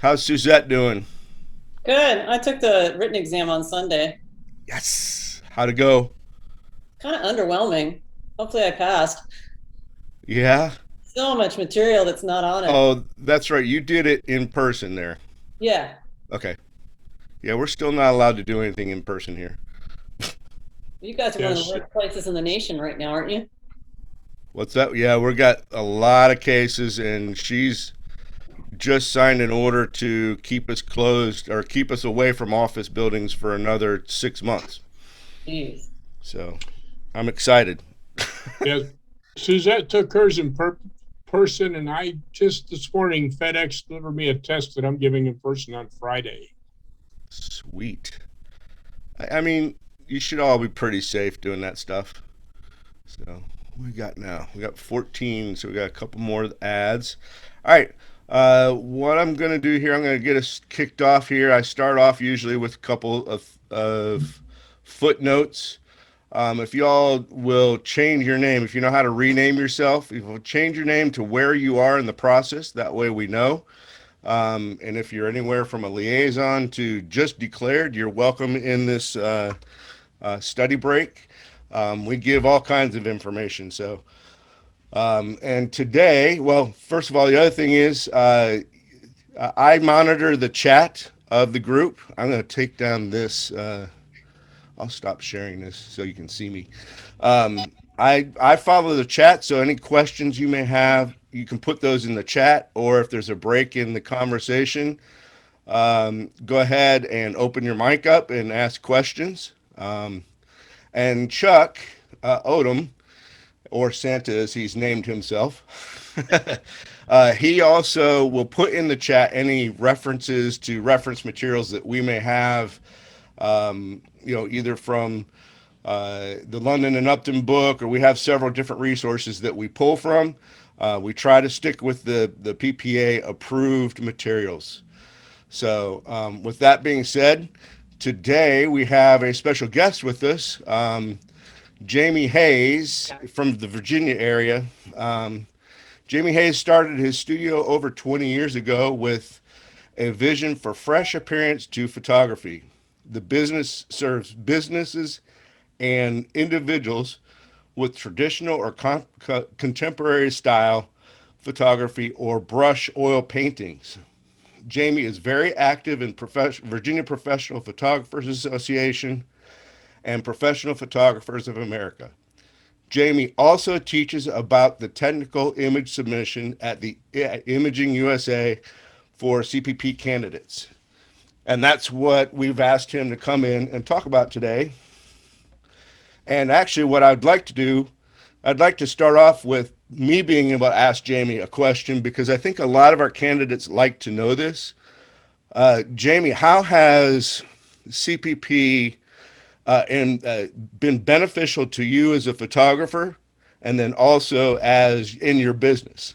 How's Suzette doing? Good. I took the written exam on Sunday. Yes. How'd it go? Kind of underwhelming. Hopefully I passed. Yeah. So much material that's not on it. Oh, that's right. You did it in person there. Yeah. Okay. Yeah, we're still not allowed to do anything in person here. You guys are one of the Yes, worst places in the nation right now, aren't you? What's that? Yeah, we got a lot of cases, and she's just signed an order to keep us closed or keep us away from office buildings for another 6 months. Jeez. So I'm excited. yes. Suzette took hers in person, and I just this morning FedEx delivered me a test that I'm giving in person on Friday. Sweet. I mean, you should all be pretty safe doing that stuff. So we got now? We got 14, so we got a couple more ads. All right. What I'm going to do here, I'm going to get us kicked off here. I start off usually with a couple of footnotes. If y'all will change your name, if you know how to rename yourself, if you'll change your name to where you are in the process, that way we know. And if you're anywhere from a liaison to just declared, you're welcome in this study break. We give all kinds of information. And today, well, first of all, the other thing is I monitor the chat of the group. I'm going to take down this. I'll stop sharing this so you can see me. I follow the chat, so any questions you may have, you can put those in the chat, or if there's a break in the conversation, go ahead and open your mic up and ask questions. And Chuck Odom, or Santa as he's named himself, he also will put in the chat any references to reference materials that we may have, either from the London and Upton book, or we have several different resources that we pull from. We try to stick with the PPA approved materials. So, with that being said, today we have a special guest with us, Jamie Hayes from the Virginia area. Um, Jamie Hayes started his studio over 20 years ago with a vision for fresh appearance to photography. The business serves businesses and individuals with traditional or contemporary style photography or brush oil paintings. Jamie is very active in Virginia Professional Photographers Association and Professional Photographers of America. Jamie also teaches about the technical image submission at the Imaging USA for CPP candidates. And that's what we've asked him to come in and talk about today. And actually, what I'd like to do, I'd like to start off with me being able to ask Jamie a question because I think a lot of our candidates like to know this. Jamie, how has CPP been beneficial to you as a photographer and then also as in your business?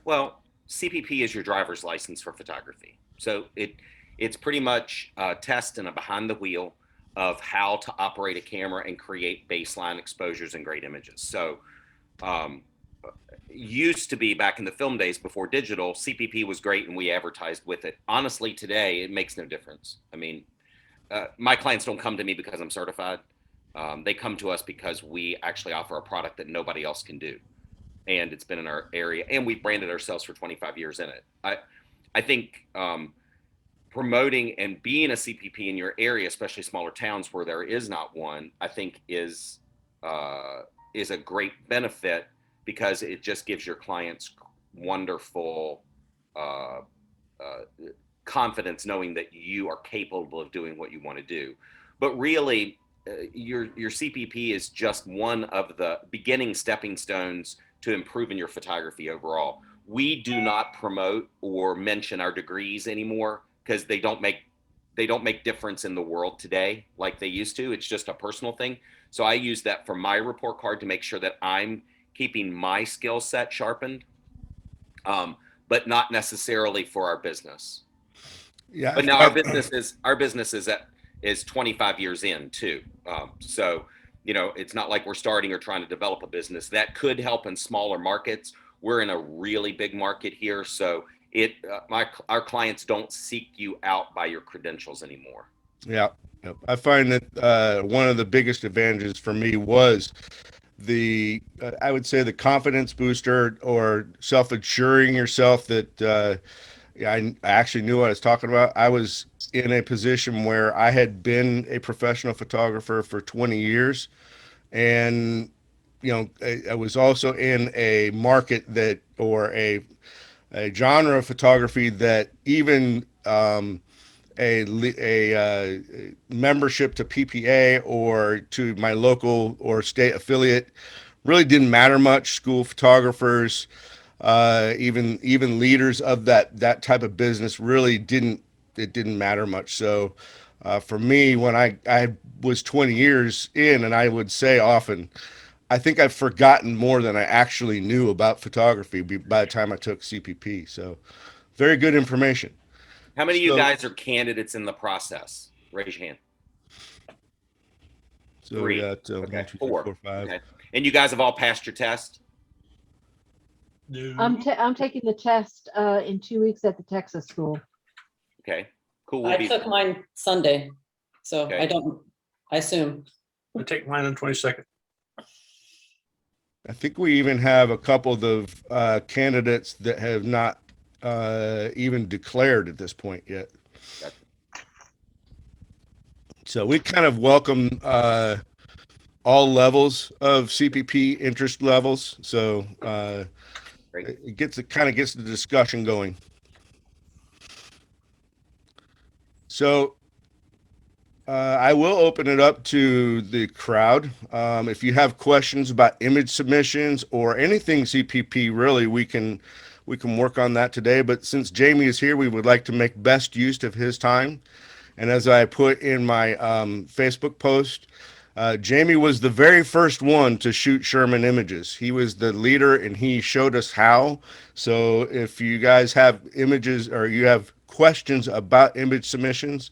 Well, CPP is your driver's license for photography. So it's pretty much a test and a behind the wheel of how to operate a camera and create baseline exposures and great images. So um, used to be back in the film days before digital, CPP was great and we advertised with it. Honestly, today it makes no difference. I mean, my clients don't come to me because I'm certified. They come to us because we actually offer a product that nobody else can do, and it's been in our area, and we've branded ourselves for 25 years in it. I think promoting and being a CPP in your area, especially smaller towns where there is not one, I think is a great benefit because it just gives your clients wonderful uh, uh, confidence knowing that you are capable of doing what you want to do. But really, your CPP is just one of the beginning stepping stones to improving your photography overall. We do not promote or mention our degrees anymore because they don't make difference in the world today like they used to. It's just a personal thing. So I use that for my report card to make sure that I'm keeping my skill set sharpened, um, but not necessarily for our business. Yeah, But now our business is 25 years in too. So it's not like we're starting or trying to develop a business that could help in smaller markets. We're in a really big market here, so our clients don't seek you out by your credentials anymore. Yeah. Yep. I find that one of the biggest advantages for me was the I would say the confidence booster or self-assuring yourself that yeah, I actually knew what I was talking about. I was in a position where I had been a professional photographer for 20 years, and I was also in a market that or a genre of photography that even a membership to PPA or to my local or state affiliate really didn't matter much. School photographers, even leaders of that type of business really didn't matter much. So for me, when I was 20 years in, and I would say often, I think I've forgotten more than I actually knew about photography by the time I took CPP. So very good information. How many of you So guys are candidates in the process? Raise your hand. so we Three. got Okay. 1, 2, 3, Four. 4, 5. Okay. And you guys have all passed your test? No. I'm taking the test in 2 weeks at the Texas school. Okay. Cool. I took mine Sunday, so Okay. I assume. I take mine on 22nd. I think we even have a couple of candidates that have not even declared at this point yet. Gotcha. So we kind of welcome all levels of CPP interest levels. So Great. it kind of gets the discussion going. So I will open it up to the crowd. If you have questions about image submissions or anything CPP, really, we can work on that today. But since Jamie is here, we would like to make best use of his time. And as I put in my Facebook post, Jamie was the very first one to shoot Sherman images. He was the leader and he showed us how. So if you guys have images or you have questions about image submissions,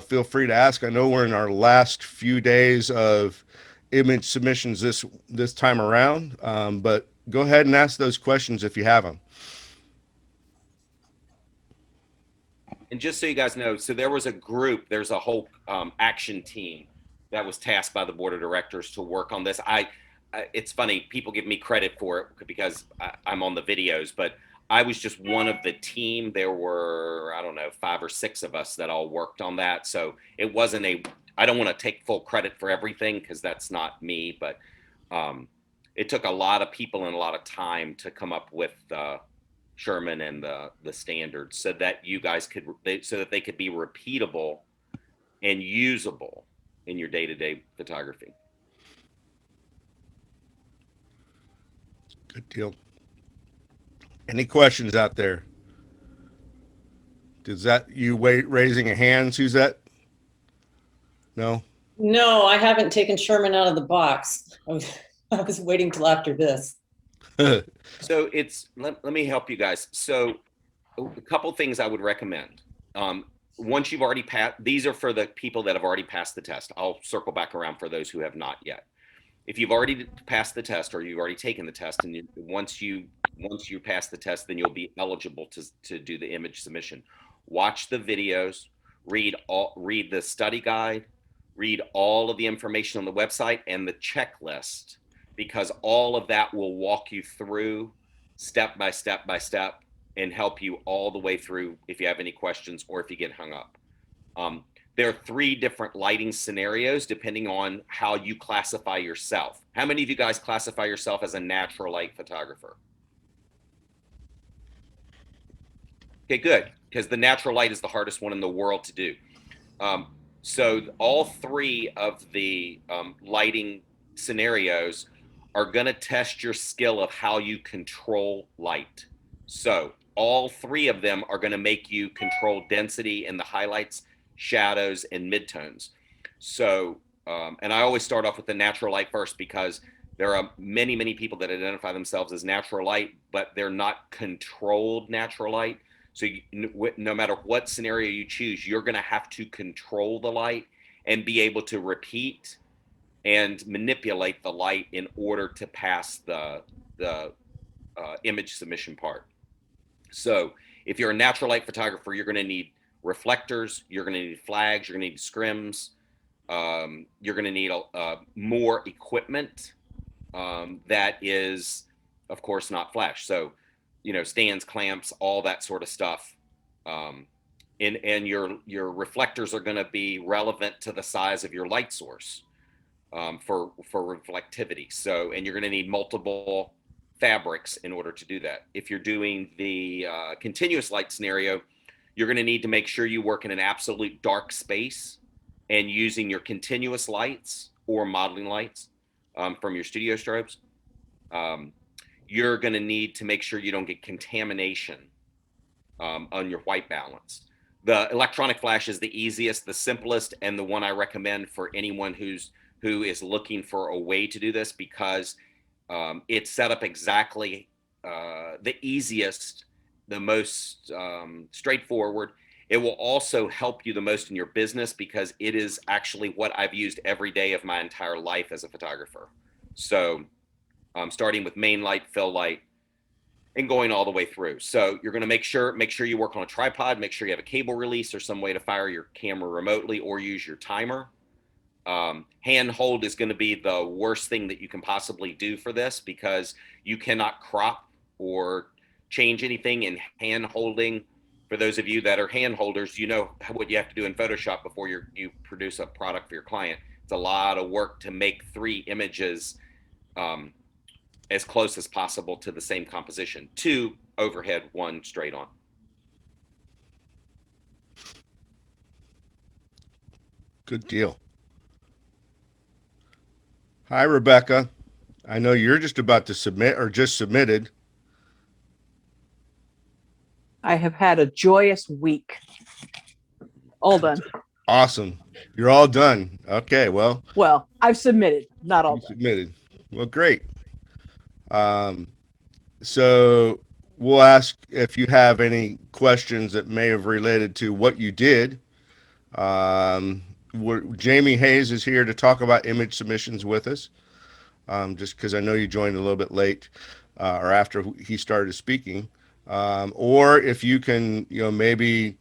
feel free to ask. I know we're in our last few days of image submissions this time around, but go ahead and ask those questions if you have them. And just so you guys know, so there's a whole action team that was tasked by the board of directors to work on this. It's funny, people give me credit for it because I'm on the videos, but I was just one of the team. There were, I don't know, 5 or 6 of us that all worked on that. So it wasn't I don't want to take full credit for everything because that's not me, but it took a lot of people and a lot of time to come up with Sherman and the standards so that you guys so that they could be repeatable and usable in your day-to-day photography. Good deal. Any questions out there? Does that you raising a hand, Suzette? No? No, I haven't taken Sherman out of the box. I was waiting till after this. So let me help you guys. So a couple things I would recommend. Once you've already passed, these are for the people that have already passed the test. I'll circle back around for those who have not yet. If you've already passed the test or you've already taken the test, and once you pass the test, then you'll be eligible to do the image submission. Watch the videos, read the study guide, read all of the information on the website and the checklist, because all of that will walk you through step by step by step and help you all the way through if you have any questions or if you get hung up. There are 3 different lighting scenarios depending on how you classify yourself. How many of you guys classify yourself as a natural light photographer? Okay, good, because the natural light is the hardest one in the world to do. So all 3 of the lighting scenarios are going to test your skill of how you control light. So all 3 of them are going to make you control density in the highlights, shadows, and midtones. So, and I always start off with the natural light first because there are many, many people that identify themselves as natural light, but they're not controlled natural light. So no matter what scenario you choose, you're going to have to control the light and be able to repeat and manipulate the light in order to pass the image submission part. So if you're a natural light photographer, you're going to need reflectors, you're going to need flags, you're going to need scrims, you're going to need more equipment that is, of course, not flash. So, stands, clamps, all that sort of stuff. And your reflectors are going to be relevant to the size of your light source for reflectivity. So, and you're going to need multiple fabrics in order to do that. If you're doing the continuous light scenario, you're going to need to make sure you work in an absolute dark space and using your continuous lights or modeling lights from your studio strobes. You're going to need to make sure you don't get contamination on your white balance. The electronic flash is the easiest, the simplest, and the one I recommend for anyone who is looking for a way to do this, because it's set up exactly the easiest, the most straightforward. It will also help you the most in your business because it is actually what I've used every day of my entire life as a photographer. So starting with main light, fill light, and going all the way through. So you're going to make sure you work on a tripod, make sure you have a cable release or some way to fire your camera remotely or use your timer. Handhold is going to be the worst thing that you can possibly do for this because you cannot crop or change anything in hand holding. For those of you that are hand holders, you know what you have to do in Photoshop before you produce a product for your client. It's a lot of work to make 3 images as close as possible to the same composition. 2 overhead, 1 straight on. Good deal. Hi, Rebecca. I know you're just about to submit or just submitted. I have had a joyous week. All done. Awesome. You're all done. Okay, well, Well, I've submitted, not all you done. submitted. Well, great. So we'll ask if you have any questions that may have related to what you did. Jamie Hayes is here to talk about image submissions with us. Just because I know you joined a little bit late or after he started speaking. Or if you can, maybe,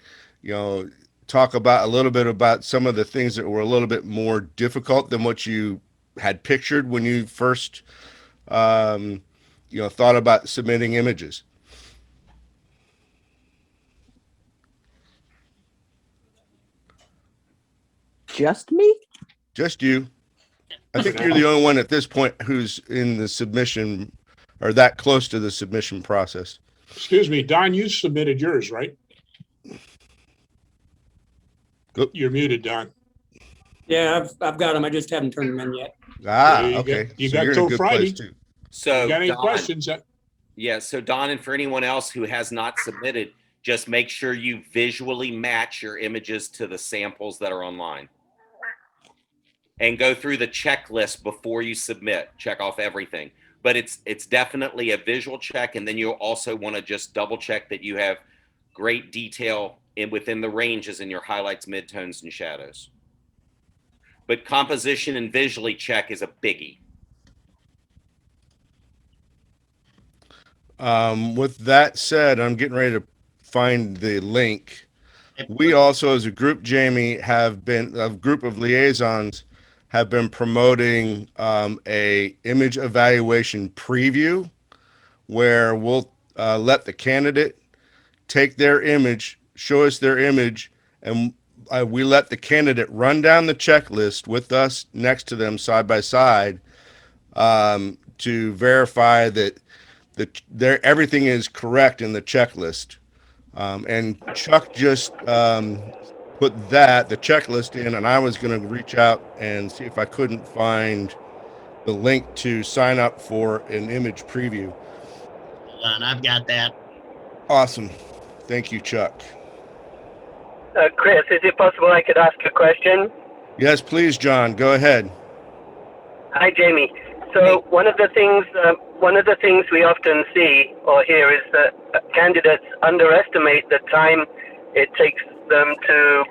talk about a little bit about some of the things that were a little bit more difficult than what you had pictured when you first, thought about submitting images. Just me? Just you. I think you're the only one at this point who's in the submission or that close to the submission process. Excuse me, Don, you submitted yours, right? Go. You're muted, Don. Yeah, I've got them. I just haven't turned them in yet. Okay. You So got you're in a till good Friday. place too. So You got any Don, questions? yeah, so Don, and for anyone else who has not submitted, just make sure you visually match your images to the samples that are online. And go through the checklist before you submit. Check off everything. But it's definitely a visual check, and then you'll also want to just double check that you have great detail within the ranges in your highlights, midtones, and shadows. But composition and visually check is a biggie. With that said, I'm getting ready to find the link. We also, as a group, Jamie, have been a group of liaisons have been promoting a image evaluation preview where we'll let the candidate take their image, show us their image, and we let the candidate run down the checklist with us next to them side by side to verify that everything is correct in the checklist. And Chuck just put the checklist in, and I was going to reach out and see if I couldn't find the link to sign up for an image preview. Hold on, I've got that. Awesome. Thank you, Chuck. Chris, is it possible I could ask a question? Yes, please, John. Go ahead. Hi, Jamie. So one of the things we often see or hear is that candidates underestimate the time it takes them to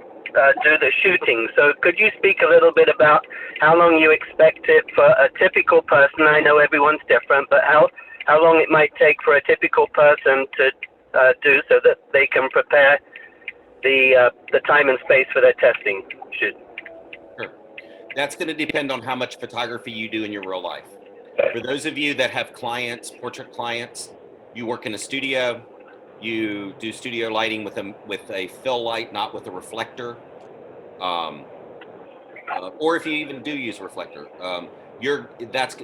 do the shooting. So could you speak a little bit about how long you expect it for a typical person? I know everyone's different, but how long it might take for a typical person to do so that they can prepare the time and space for their testing shoot? Sure. That's going to depend on how much photography you do in your real life. For those of you that have clients, portrait clients, you work in a studio, you do studio lighting with a fill light, not with a reflector. Or if you even do use a reflector,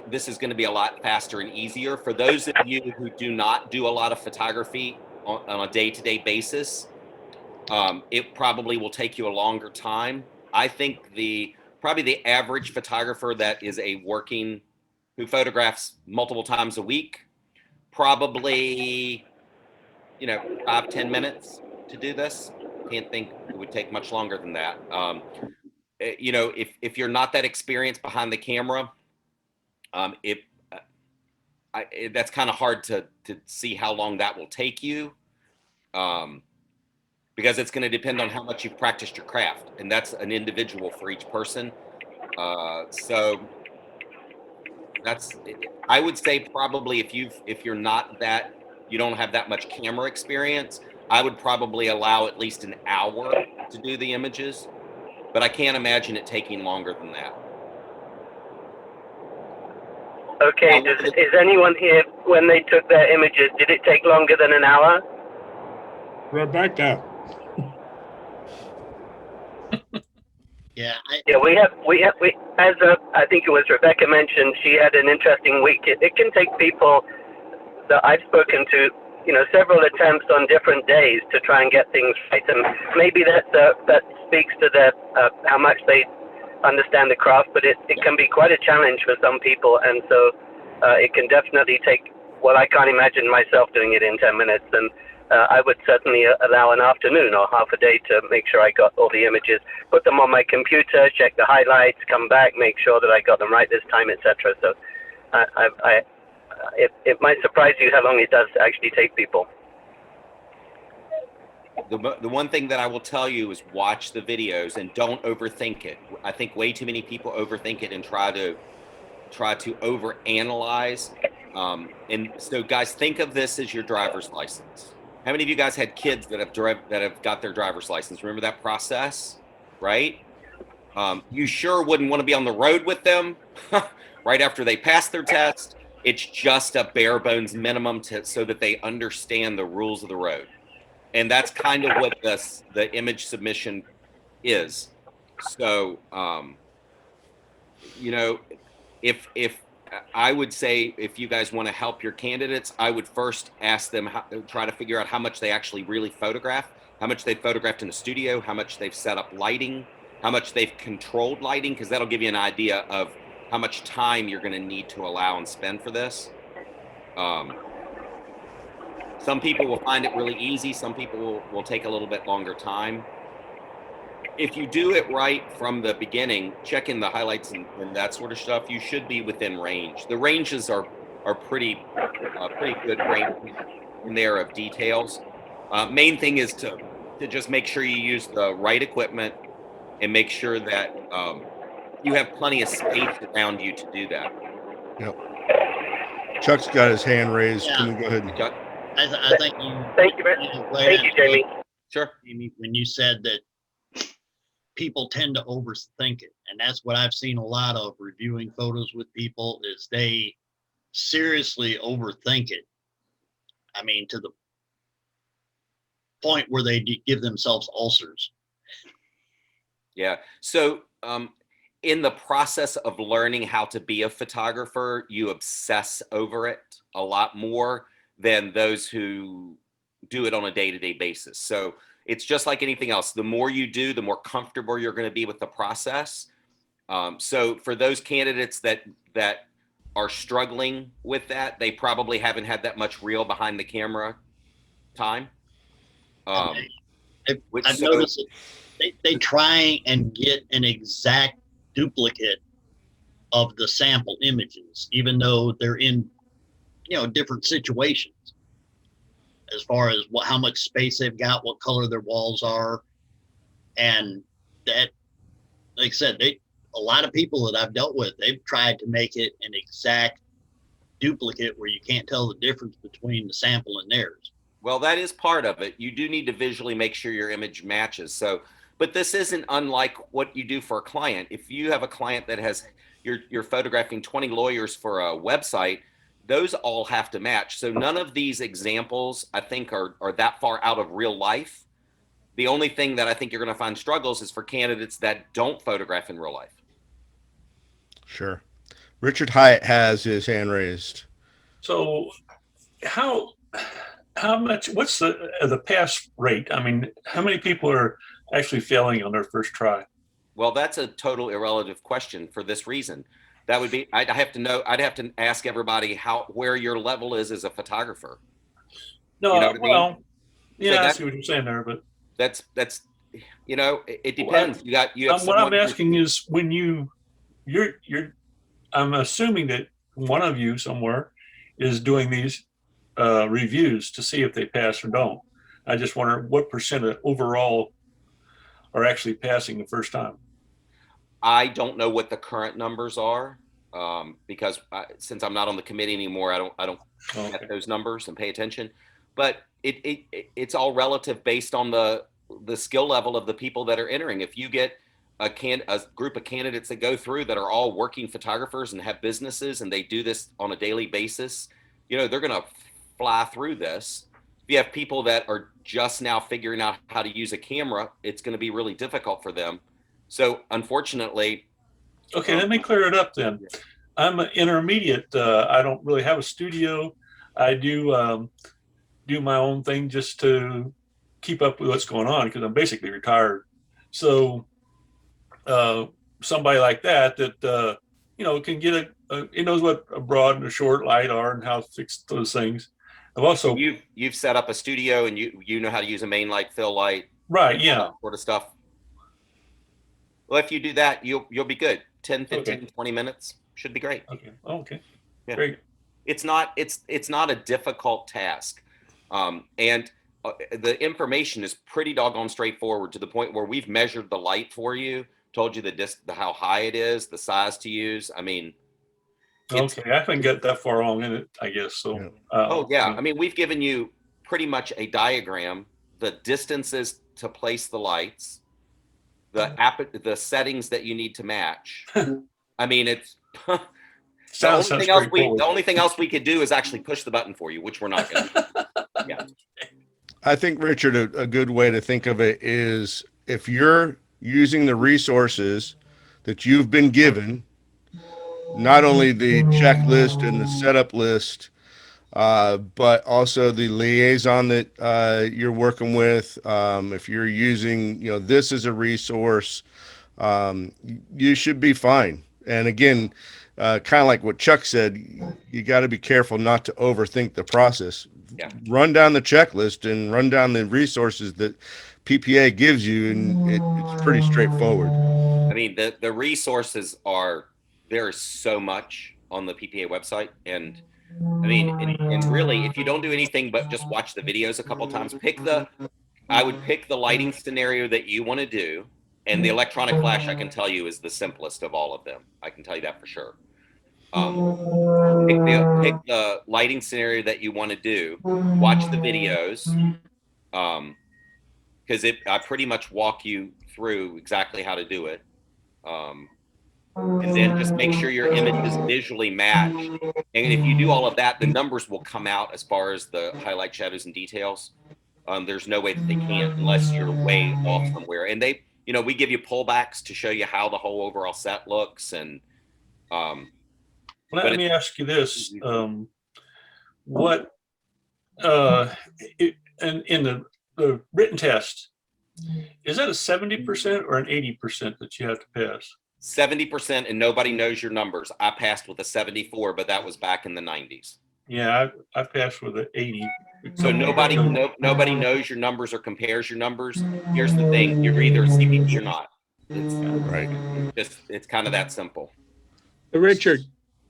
this is going to be a lot faster and easier. For those of you who do not do a lot of photography on a day-to-day basis, it probably will take you a longer time. I think probably the average photographer that is who photographs multiple times a week, probably 5-10 minutes to do this. Can't think it would take much longer than that. If you're not that experienced behind the camera, that's kind of hard to see how long that will take you, because it's going to depend on how much you've practiced your craft, and that's an individual for each person. So I would say probably if you're not you don't have that much camera experience, I would probably allow at least an hour to do the images, but I can't imagine it taking longer than that. Okay, is anyone here, when they took their images, did it take longer than an hour? Rebecca. Yeah, Yeah, we as I think it was Rebecca mentioned, she had an interesting week. It can take people that I've spoken to, several attempts on different days to try and get things right, and maybe that speaks to how much they understand the craft, but it can be quite a challenge for some people, and so it can definitely take, I can't imagine myself doing it in 10 minutes, and I would certainly allow an afternoon or half a day to make sure I got all the images, put them on my computer, check the highlights, come back, make sure that I got them right this time, etc. So it might surprise you how long it does actually take people. The one thing that I will tell you is watch the videos and don't overthink it. I think way too many people overthink it and try to overanalyze. And so, guys, think of this as your driver's license. How many of you guys had kids that have got their driver's license? Remember that process, right? You sure wouldn't want to be on the road with them right after they pass their test. It's just a bare bones minimum so that they understand the rules of the road. And that's kind of what the image submission is. So, if I would say, if you guys want to help your candidates, I would first ask them try to figure out how much they actually really photograph, how much they've photographed in the studio, how much they've set up lighting, how much they've controlled lighting, because that'll give you an idea of how much time you're going to need to allow and spend for this. Some people will find it really easy. Some people will take a little bit longer time. If you do it right from the beginning, check in the highlights and that sort of stuff, you should be within range. The ranges are pretty good range in there of details. Main thing is to just make sure you use the right equipment and make sure that you have plenty of space around you to do that. Yep. Chuck's got his hand raised. Yeah. Can we go ahead? Chuck? I think you. Thank you, Jamie. Sure. Jamie, when you said that people tend to overthink it, and that's what I've seen a lot of reviewing photos with people, is they seriously overthink it. I mean, to the point where they give themselves ulcers. Yeah. So in the process of learning how to be a photographer, you obsess over it a lot more than those who do it on a day-to-day basis. So it's just like anything else. The more you do, the more comfortable you're going to be with the process. So for those candidates that are struggling with that, they probably haven't had that much real behind the camera time. I've noticed that they try and get an exact duplicate of the sample images, even though they're in different situations, as far as how much space they've got, what color their walls are, and that, like I said, a lot of people that I've dealt with, they've tried to make it an exact duplicate where you can't tell the difference between the sample and theirs. Well, that is part of it. You do need to visually make sure your image matches. So, but this isn't unlike what you do for a client. If you have a client that has, you're photographing 20 lawyers for a website, those all have to match. So none of these examples, I think, are that far out of real life. The only thing that I think you're going to find struggles is for candidates that don't photograph in real life. Sure. Richard Hyatt has his hand raised. So how much, what's the pass rate? I mean, how many people are actually failing on their first try? Well, that's a total irrelevant question for this reason. That would be, I'd have to know, I'd have to ask everybody where your level is as a photographer. No, You know what I mean? well, yeah, So I see what you're saying there, but that's, it depends. You have what I'm someone asking is when you're, I'm assuming that one of you somewhere is doing these reviews to see if they pass or don't. I just wonder what percent of overall are actually passing the first time. I don't know what the current numbers are because since I'm not on the committee anymore, I don't Okay. get those numbers and pay attention. But it's all relative based on the skill level of the people that are entering. If you get a group of candidates that go through that are all working photographers and have businesses and they do this on a daily basis, they're going to fly through this. If you have people that are just now figuring out how to use a camera, it's going to be really difficult for them. So unfortunately, Okay, let me clear it up then. I'm an intermediate. I don't really have a studio. I do do my own thing just to keep up with what's going on because I'm basically retired. So somebody like that can get he knows what a broad and a short light are and how to fix those things. I've also you've set up a studio and you know how to use a main light, fill light, right, yeah, that sort of stuff. Well, if you do that, you'll be good. 10, 15, okay. 20 minutes should be great. Okay. Yeah. Great. It's not a difficult task. And the information is pretty doggone straightforward to the point where we've measured the light for you, told you how high it is, the size to use. I mean, Okay, I haven't got that far along in it, I guess. So, yeah. I mean, we've given you pretty much a diagram, the distances to place the lights, the settings that you need to match. I mean, it's the only thing else we could do is actually push the button for you, which we're not going to do. Yeah. I think, Richard, a good way to think of it is if you're using the resources that you've been given, not only the checklist and the setup list, but also the liaison that you're working with. If you're using, this as a resource, you should be fine. And again, kind of like what Chuck said, you got to be careful not to overthink the process. Yeah. Run down the checklist and run down the resources that PPA gives you, and it's pretty straightforward. I mean, the resources there is so much on the PPA website, and I mean, and really, if you don't do anything but just watch the videos a couple times, I would pick the lighting scenario that you want to do, and the electronic flash, I can tell you, is the simplest of all of them. I can tell you that for sure. Pick the lighting scenario that you want to do, watch the videos, because I pretty much walk you through exactly how to do it. And then just make sure your images visually match. And if you do all of that, the numbers will come out as far as the highlight, shadows, and details. There's no way that they can't unless you're way off somewhere. And we give you pullbacks to show you how the whole overall set looks. And let me ask you this: what in the written test, is that a 70% or an 80% that you have to pass? 70%, and nobody knows your numbers. I passed with a 74, but that was back in the 90s. Yeah, I passed with an 80. So nobody knows your numbers or compares your numbers. Here's the thing: you're either a CPP or not. It's kind of that simple. Richard,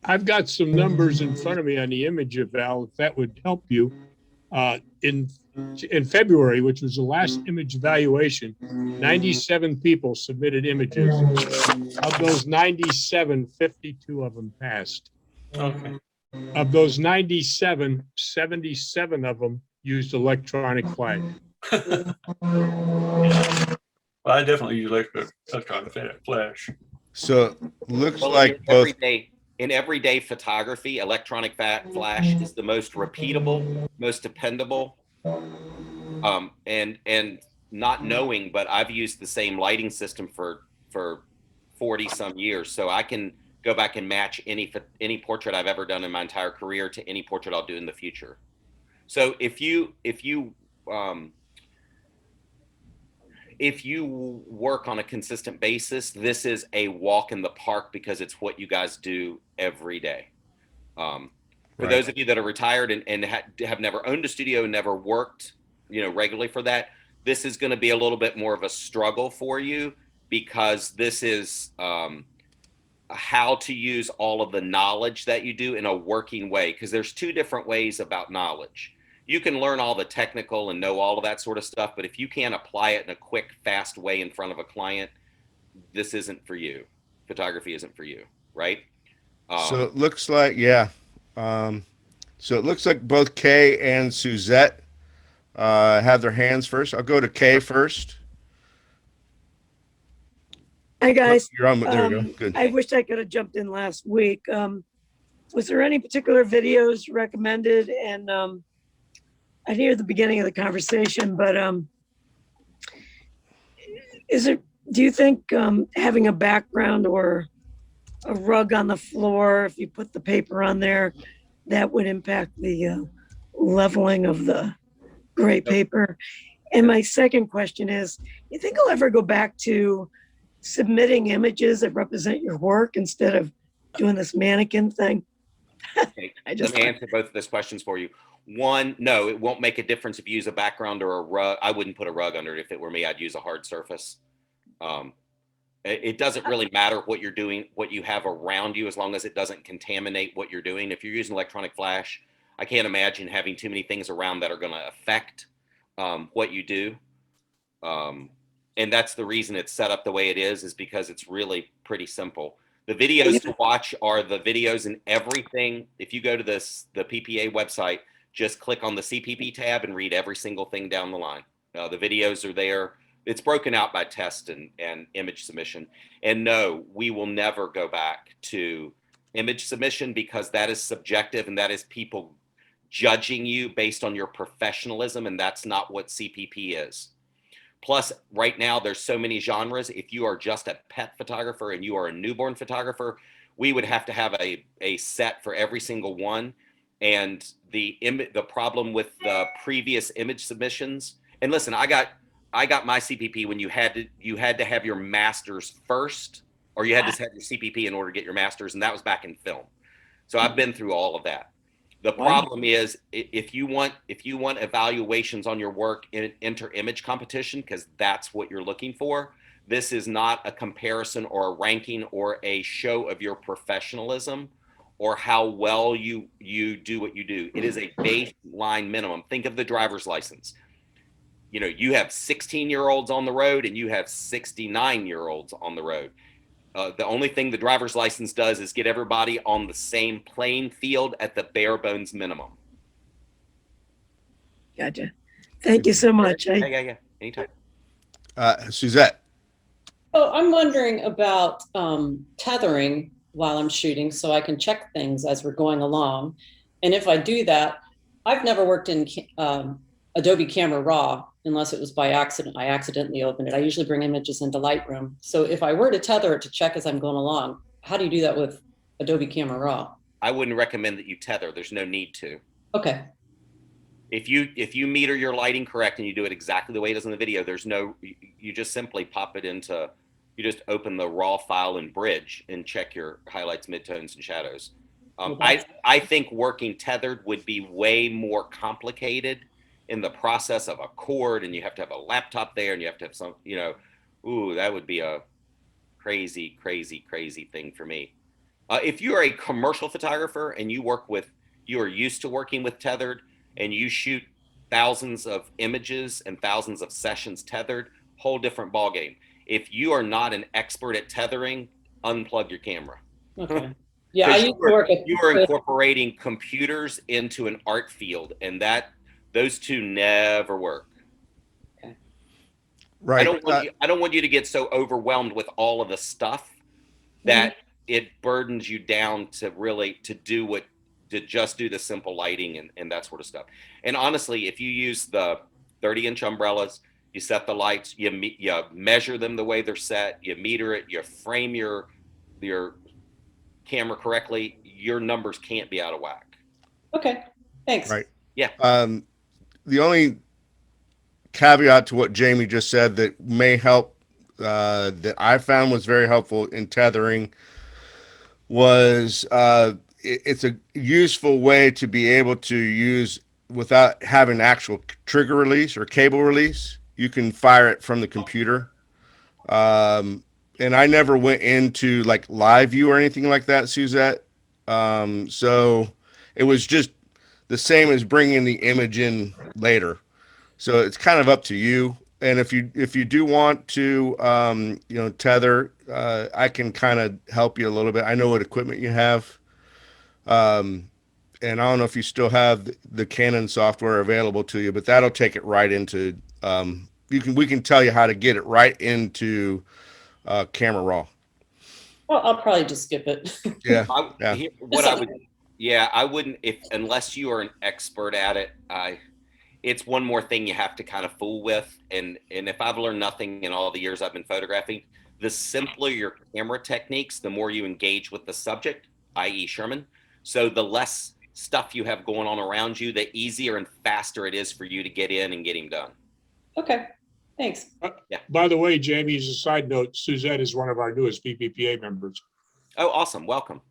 I've got some numbers in front of me on the image eval, if that would help you. In February, which was the last image evaluation, 97 people submitted images. Of those 97, 52 of them passed. Okay. Of those 97, 77 of them used electronic flash. Well, I definitely use electronic flash. So looks Well, like both. in everyday photography, electronic flash is the most repeatable, most dependable. And not knowing, but I've used the same lighting system for 40 some years, so I can go back and match any portrait I've ever done in my entire career to any portrait I'll do in the future. So if you work on a consistent basis, this is a walk in the park because it's what you guys do every day. For Right. those of you that are retired and have never owned a studio and never worked, regularly for that, this is going to be a little bit more of a struggle for you because this is how to use all of the knowledge that you do in a working way. Because there's two different ways about knowledge. You can learn all the technical and know all of that sort of stuff, but if you can't apply it in a quick, fast way in front of a client, this isn't for you. Photography isn't for you, right? So it looks like, yeah. So it looks like both Kay and Suzette have their hands first. I'll go to Kay first. Hi, guys. You're on. There we go. Good. I wish I could have jumped in last week. Was there any particular videos recommended? And I didn't hear the beginning of the conversation, but do you think having a background or a rug on the floor, if you put the paper on there, that would impact the leveling of the gray paper? And my second question is, you think I'll ever go back to submitting images that represent your work instead of doing this mannequin thing? Okay. Let me answer both of those questions for you. One, no, it won't make a difference if you use a background or a rug. I wouldn't put a rug under it. If it were me, I'd use a hard surface. It doesn't really matter what you're doing, what you have around you, as long as it doesn't contaminate what you're doing. If you're using electronic flash, I can't imagine having too many things around that are going to affect what you do. And that's the reason it's set up the way it is because it's really pretty simple. The videos to watch are the videos and everything. If you go to the PPA website, just click on the CPP tab and read every single thing down the line. The videos are there. It's broken out by test and image submission. And no, we will never go back to image submission because that is subjective and that is people judging you based on your professionalism, and that's not what CPP is. Plus, right now, there's so many genres. If you are just a pet photographer and you are a newborn photographer, we would have to have a set for every single one. And the problem with the previous image submissions, and listen, I got my CPP when you had to have your master's first, or you had to have your CPP in order to get your master's, and that was back in film. So I've been through all of that. The problem is if you want evaluations on your work in inter-image competition, because that's what you're looking for, this is not a comparison or a ranking or a show of your professionalism or how well you do what you do. It is a baseline minimum. Think of the driver's license. You have 16-year-olds on the road and you have 69-year-olds on the road. The only thing the driver's license does is get everybody on the same playing field at the bare bones minimum. Gotcha. Thank you so much. Yeah. Anytime. Suzette. Oh, I'm wondering about tethering while I'm shooting so I can check things as we're going along. And if I do that, I've never worked in Adobe Camera Raw unless it was by accident. I accidentally opened it. I usually bring images into Lightroom. So if I were to tether it to check as I'm going along, how do you do that with Adobe Camera Raw? I wouldn't recommend that you tether. There's no need to. Okay. If you meter your lighting correct and you do it exactly the way it is in the video, you just simply pop it into, you just open the raw file in Bridge and check your highlights, midtones, and shadows. I think working tethered would be way more complicated in the process of a cord, and you have to have a laptop there, and you have to have some, that would be a crazy, crazy, crazy thing for me. If you are a commercial photographer and you are used to working with tethered, and you shoot thousands of images and thousands of sessions tethered, whole different ballgame. If you are not an expert at tethering, unplug your camera. Okay. Yeah, I used to work at. You are incorporating computers into an art field, and Those two never work. Right. I don't want you to get so overwhelmed with all of the stuff that it burdens you down to really to just do the simple lighting and that sort of stuff. And honestly, if you use the 30-inch umbrellas, you set the lights, you measure them the way they're set, you meter it, you frame your camera correctly, your numbers can't be out of whack. Okay, thanks. Right. Yeah. The only caveat to what Jamie just said that may help, that I found was very helpful in tethering, was it's a useful way to be able to use without having actual trigger release or cable release. You can fire it from the computer. And I never went into like live view or anything like that, Suzette. So it was just the same as bringing the image in later. So it's kind of up to you. And if you do want to, tether, I can kind of help you a little bit. I know what equipment you have. And I don't know if you still have the Canon software available to you, but that'll take it right into, we can tell you how to get it right into Camera Raw. Well, I'll probably just skip it. Yeah. I wouldn't, unless you are an expert at it. It's one more thing you have to kind of fool with. And if I've learned nothing in all the years I've been photographing, the simpler your camera techniques, the more you engage with the subject, i.e. Sherman. So the less stuff you have going on around you, the easier and faster it is for you to get in and get him done. Okay, thanks. Yeah. By the way, Jamie, as a side note, Suzette is one of our newest PPPA members. Oh, awesome. Welcome.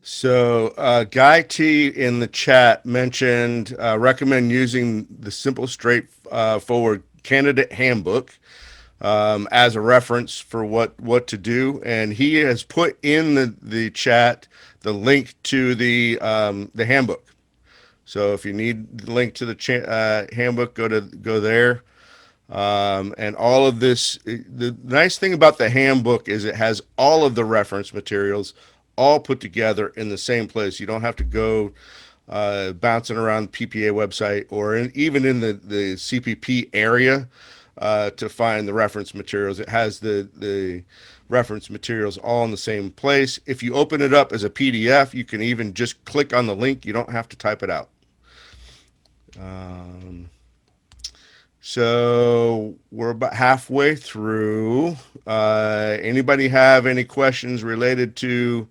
So Guy T in the chat mentioned recommend using the simple, straightforward candidate handbook as a reference for what to do, and he has put in the chat the link to the handbook. So if you need the link to the handbook, go there. And all of this, the nice thing about the handbook is it has all of the reference materials all put together in the same place. You don't have to go bouncing around the PPA website or even in the CPP area to find the reference materials. It has the reference materials all in the same place. If you open it up as a PDF, you can even just click on the link. You don't have to type it out. So we're about halfway through. Anybody have any questions related to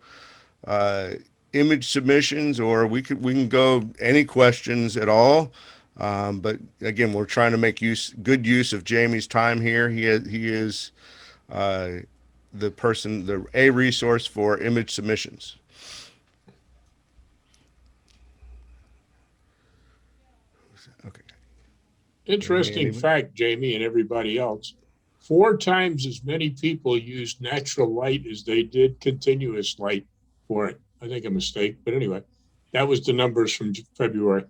image submissions, or we can go any questions at all. But again, we're trying to make good use of Jamie's time here. He is a resource for image submissions. Okay. Interesting fact, Jamie and everybody else. 4 times as many people used natural light as they did continuous light for it. I think a mistake, but anyway, that was the numbers from February.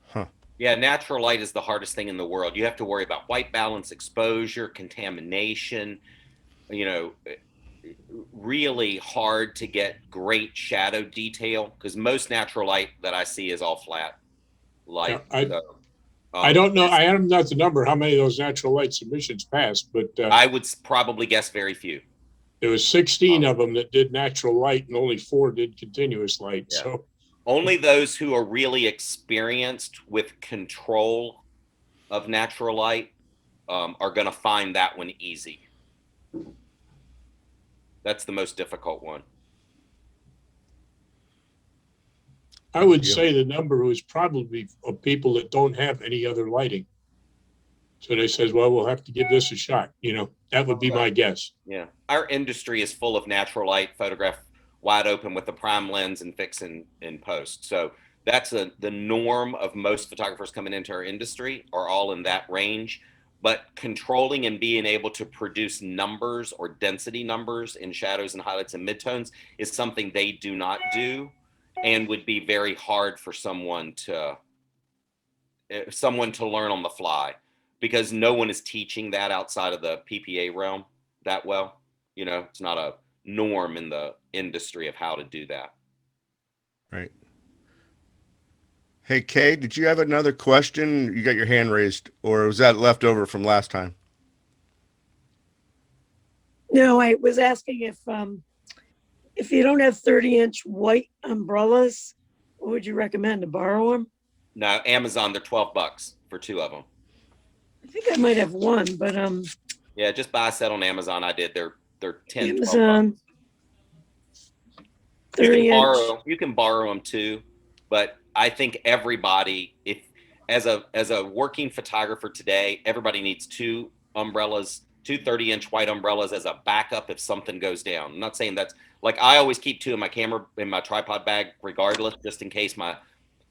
Huh. Yeah, natural light is the hardest thing in the world. You have to worry about white balance, exposure, contamination, really hard to get great shadow detail because most natural light that I see is all flat light. Yeah, I don't know. I am not the number how many of those natural light submissions passed, but I would probably guess very few. There was 16 of them that did natural light and only 4 did continuous light. Yeah. So only those who are really experienced with control of natural light are going to find that one easy. That's the most difficult one. I would say the number was probably of people that don't have any other lighting. So they says, well, we'll have to give this a shot. That would be my guess. Yeah. Our industry is full of natural light, photograph wide open with the prime lens and fix in post. So that's the norm of most photographers coming into our industry are all in that range. But controlling and being able to produce numbers or density numbers in shadows and highlights and midtones is something they do not do and would be very hard for someone to learn on the fly because no one is teaching that outside of the PPA realm that well. It's not a norm in the industry of how to do that. Right. Hey, Kay, did you have another question? You got your hand raised, or was that left over from last time? No, I was asking if you don't have 30-inch white umbrellas, what would you recommend, to borrow them? No, Amazon, they're $12 for 2 of them. I think I might have one, but Yeah, just buy a set on Amazon. I did. They're 10, 12 bucks. Amazon 30-inch. You can borrow them too, but I think everybody, if as a working photographer today, everybody needs 2 umbrellas, 2 30-inch white umbrellas as a backup if something goes down. I'm not saying that's like, I always keep 2 in my camera in my tripod bag regardless, just in case my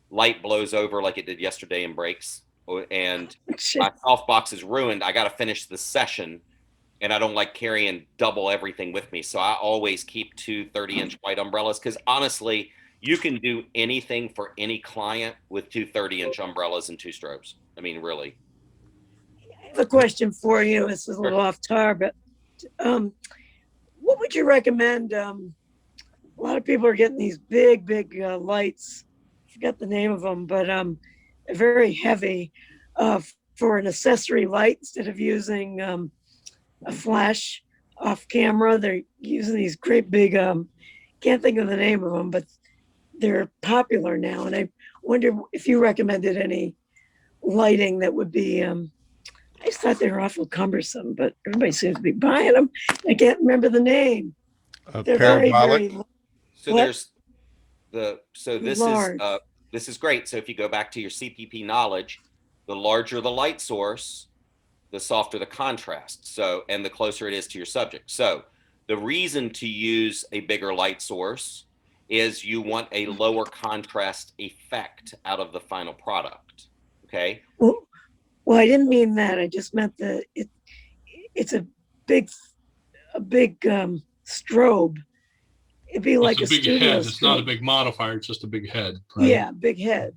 light blows over like it did yesterday and breaks, and my softbox is ruined. I got to finish the session, and I don't like carrying double everything with me. So I always keep 2 30-inch white umbrellas, because honestly, you can do anything for any client with 2 30-inch umbrellas and 2 strobes. I mean, really. I have a question for you. This is a little off target, but what would you recommend? A lot of people are getting these big lights. I forgot the name of them, but they're very heavy for an accessory light instead of using a flash off camera. They're using these great big, can't think of the name of them, but they're popular now. And I wonder if you recommended any lighting that would be, I just thought they were awful cumbersome, but everybody seems to be buying them. I can't remember the name. They're Parabolic. So what? there's so Large. this is great. So if you go back to your CPP knowledge, the larger the light source, the softer the contrast. So, and the closer it is to your subject. So the reason to use a bigger light source is you want a lower contrast effect out of the final product. Okay. Well, I didn't mean that. I just meant that it's a big strobe. It'd be like a big studio head. It's not a strobe. big modifier. It's just a big head. Right? Yeah, big head.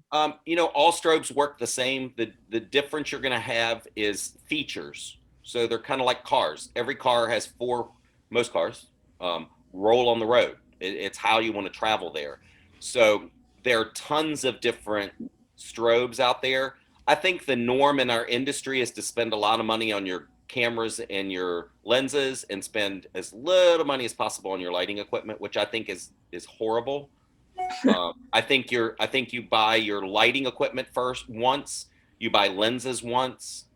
You know, all strobes work the same. The difference you're going to have is features. So they're kind of like cars. Every car has most cars roll on the road. It's how you want to travel there. So there are tons of different strobes out there. I think the norm in our industry is to spend a lot of money on your cameras and your lenses and spend as little money as possible on your lighting equipment, which I think is horrible. I think you buy your lighting equipment once, you buy lenses once,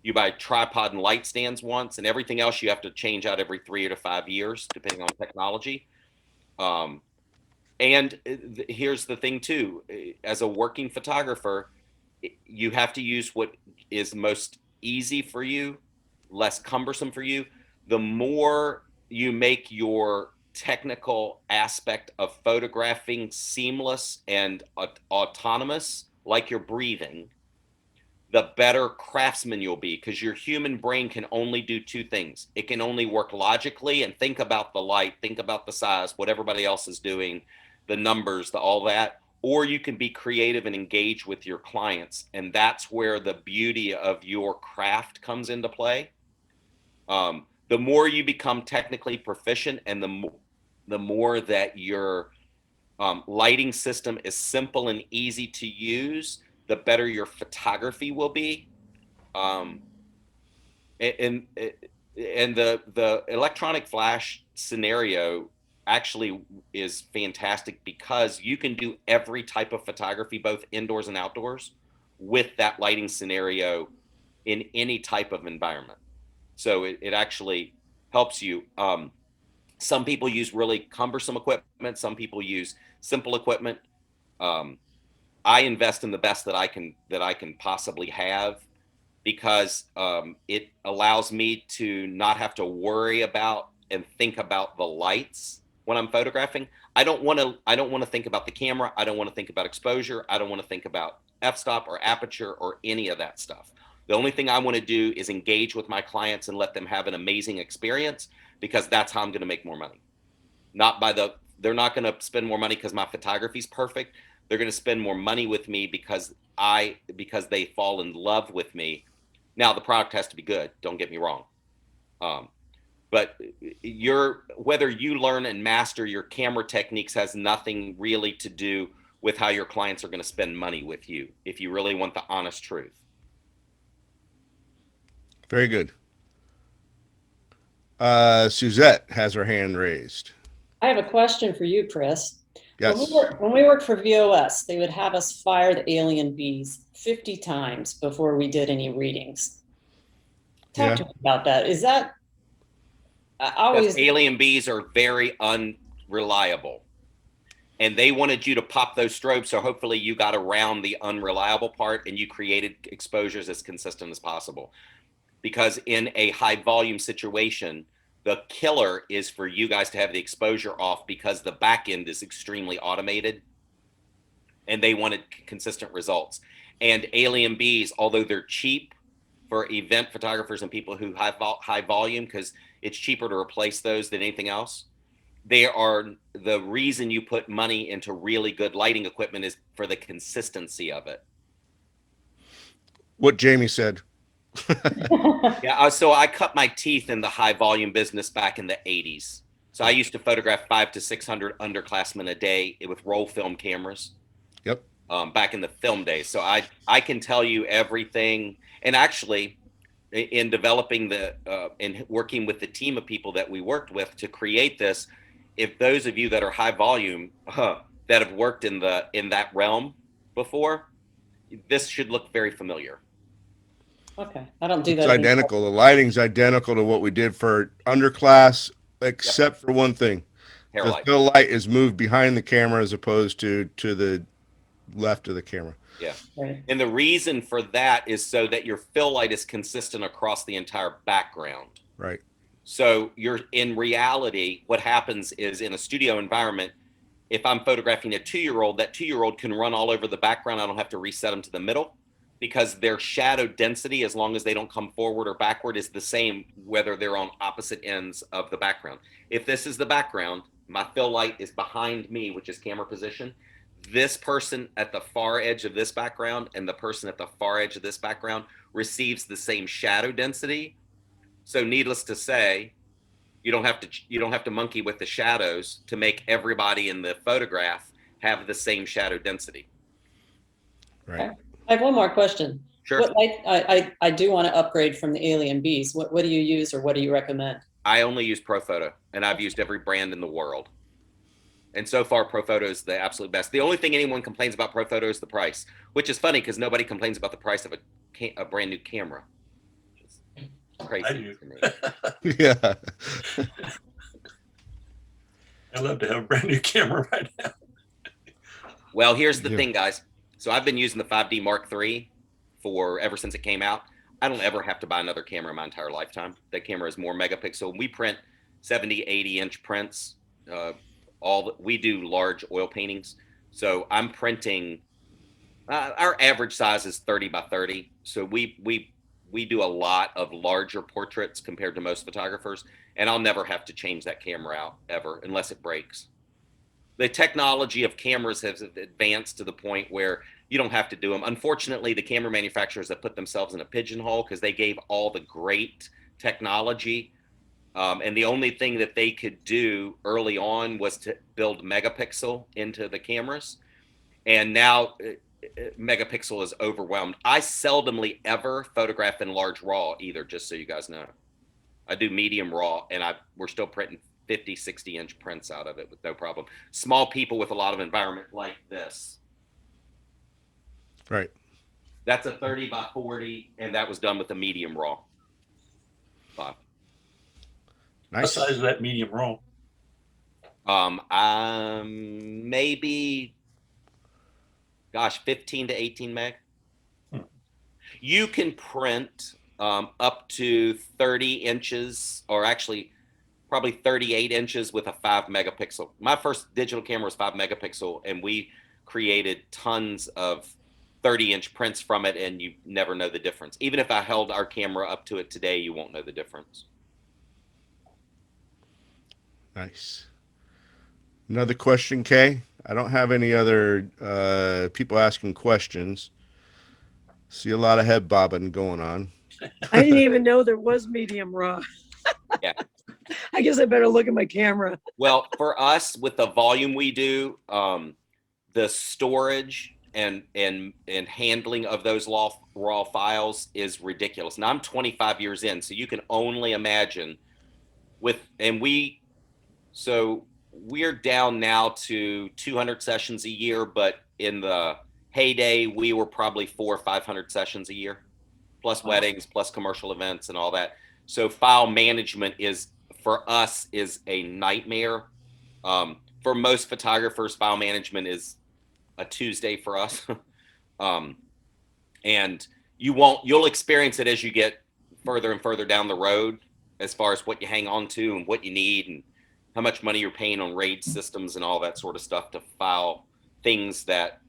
you buy tripod and light stands once, and everything else you have to change out every 3 to 5 years, depending on technology. And here's the thing too, as a working photographer, you have to use what is most easy for you, less cumbersome for you. The more you make your technical aspect of photographing seamless and autonomous, like you're breathing, the better craftsman you'll be, because your human brain can only do 2 things. It can only work logically and think about the light, think about the size, what everybody else is doing, the numbers, all that, or you can be creative and engage with your clients. And that's where the beauty of your craft comes into play. The more you become technically proficient, and the more that your lighting system is simple and easy to use, the better your photography will be. And the electronic flash scenario actually is fantastic, because you can do every type of photography, both indoors and outdoors, with that lighting scenario in any type of environment. So it actually helps you. Some people use really cumbersome equipment. Some people use simple equipment. I invest in the best that I can possibly have, because it allows me to not have to worry about and think about the lights when I'm photographing. I don't want to think about the camera. I don't want to think about exposure. I don't want to think about f-stop or aperture or any of that stuff. The only thing I want to do is engage with my clients and let them have an amazing experience, because that's how I'm going to make more money. They're not going to spend more money because my photography is perfect. They're going to spend more money with me because they fall in love with me. Now, the product has to be good. Don't get me wrong. But whether you learn and master your camera techniques has nothing really to do with how your clients are going to spend money with you, if you really want the honest truth. Very good. Suzette has her hand raised. I have a question for you, Chris. Yes. When we worked for VOS, they would have us fire the alien bees 50 times before we did any readings. Talk to me about that. Is that always alien bees are very unreliable, and they wanted you to pop those strobes, so hopefully you got around the unreliable part and you created exposures as consistent as possible. Because in a high volume situation, the killer is for you guys to have the exposure off, because the back end is extremely automated and they wanted consistent results. And alien bees, although they're cheap for event photographers and people who have high volume, because it's cheaper to replace those than anything else, they are the reason you put money into really good lighting equipment is for the consistency of it. What Jamie said. Yeah, so I cut my teeth in the high volume business back in the 80s. So I used to photograph 500 to 600 underclassmen a day with roll film cameras. Yep. Back in the film days. So I can tell you everything. And actually, in developing the and working with the team of people that we worked with to create this, if those of you that are high volume that have worked in that realm before, this should look very familiar. Okay, I don't do that. It's identical. The lighting's identical to what we did for underclass, except for one thing. Hair The light. fill light is moved behind the camera as opposed to the left of the camera. Yeah. Right. And the reason for that is so that your fill light is consistent across the entire background. Right. So in reality, what happens is in a studio environment, if I'm photographing a 2-year-old, that 2-year-old can run all over the background. I don't have to reset them to the middle, because their shadow density, as long as they don't come forward or backward, is the same whether they're on opposite ends of the background. If this is the background, my fill light is behind me, which is camera position. This person at the far edge of this background and the person at the far edge of this background receives the same shadow density. So needless to say, you don't have to monkey with the shadows to make everybody in the photograph have the same shadow density. Right. Okay. I have one more question. Sure. What light, I do want to upgrade from the alien bees. What do you use, or what do you recommend? I only use ProPhoto, and I've used every brand in the world. And so far, ProPhoto is the absolute best. The only thing anyone complains about ProPhoto is the price, which is funny because nobody complains about the price of a brand new camera. It's crazy to me. Yeah. I'd love to have a brand new camera right now. Well, here's the thing, guys. So I've been using the 5D Mark III ever since it came out. I don't ever have to buy another camera in my entire lifetime. That camera is more megapixel. We print 70, 80-inch prints. We do large oil paintings. So I'm printing, our average size is 30 by 30. So we do a lot of larger portraits compared to most photographers. And I'll never have to change that camera out ever, unless it breaks. The technology of cameras has advanced to the point where you don't have to do them. Unfortunately, the camera manufacturers have put themselves in a pigeonhole because they gave all the great technology. And the only thing that they could do early on was to build megapixel into the cameras. And now megapixel is overwhelmed. I seldomly ever photograph in large RAW either, just so you guys know. I do medium RAW, and we're still printing 50, 60-inch prints out of it with no problem. Small people with a lot of environment like this. Right. That's a 30 by 40, and that was done with a medium RAW. Nice. What size is that medium RAW? Maybe, gosh, 15 to 18 meg. You can print up to 30 inches, or actually probably 38 inches with a 5 megapixel. My first digital camera was 5 megapixel, and we created tons of 30-inch prints from it, and you never know the difference. Even if I held our camera up to it today, you won't know the difference. Nice. Another question, Kay? I don't have any other people asking questions. See a lot of head bobbing going on. I didn't even know there was medium raw. Yeah. I guess I better look at my camera. Well, for us, with the volume we do, the storage and handling of those raw files is ridiculous. Now I'm 25 years in, so you can only imagine so we're down now to 200 sessions a year, but in the heyday, we were probably 400 or 500 sessions a year, plus weddings, plus commercial events and all that. So file management for us is a nightmare. For most photographers, file management is a Tuesday for us. And you'll experience it as you get further and further down the road, as far as what you hang on to and what you need and how much money you're paying on RAID systems and all that sort of stuff to file things that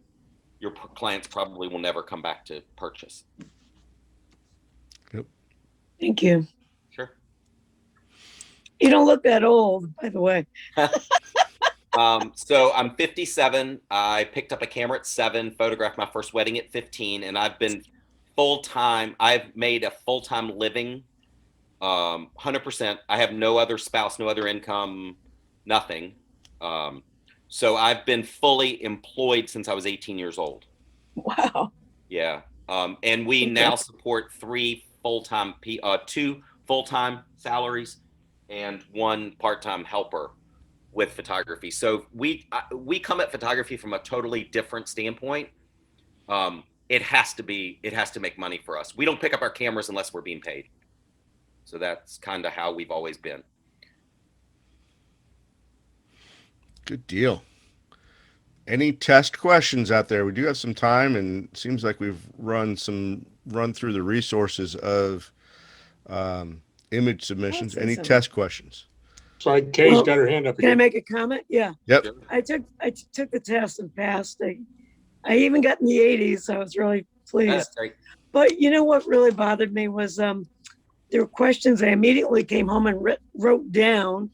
your clients probably will never come back to purchase. Yep. Thank you. Sure. You don't look that old, by the way. So I'm 57. I picked up a camera at 7, photographed my first wedding at 15, and I've been full-time. I've made a full-time living, 100%. I have no other spouse, no other income, nothing. So I've been fully employed since I was 18 years old. Wow. Yeah. And we now support 2 full-time salaries and 1 part-time helper with photography. So we come at photography from a totally different standpoint. It has to make money for us. We don't pick up our cameras unless we're being paid. So that's kind of how we've always been. Good deal. Any test questions out there? We do have some time, and it seems like we've run through the resources of image submissions. Any test questions? It's like Kay's got her hand up Can I again. make a comment? Yeah. Yep. I took the test and passed. I even got in the 80s. So I was really pleased. That's great. But you know what really bothered me was there were questions I immediately came home and wrote down,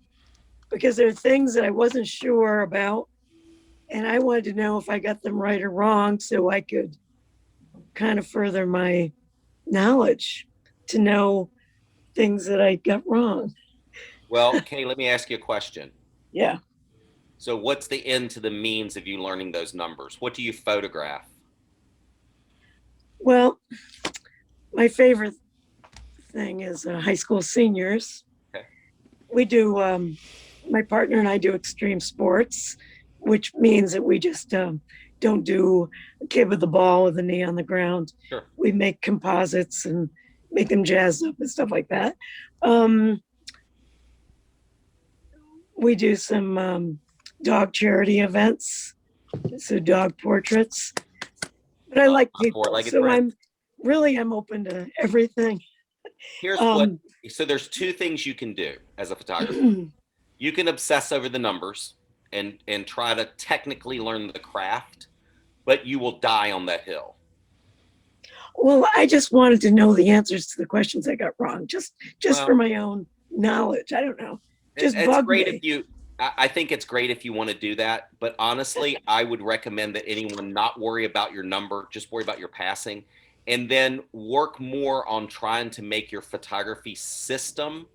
because there are things that I wasn't sure about, and I wanted to know if I got them right or wrong so I could kind of further my knowledge to know things that I got wrong. Well, Kay, let me ask you a question. Yeah. So what's the end to the means of you learning those numbers? What do you photograph? Well, my favorite thing is high school seniors. Okay. We do, my partner and I do extreme sports, which means that we just don't do a kid with the ball with the knee on the ground. Sure. We make composites and make them jazzed up and stuff like that. We do some dog charity events, so dog portraits. But I like people, so I'm open to everything. Here's so there's 2 things you can do as a photographer. You can obsess over the numbers and try to technically learn the craft, but you will die on that hill. Well, I just wanted to know the answers to the questions I got wrong, just for my own knowledge. I don't know. Just it's great if I think it's great if you want to do that, but honestly, I would recommend that anyone not worry about your number, just worry about your passing, and then work more on trying to make your photography system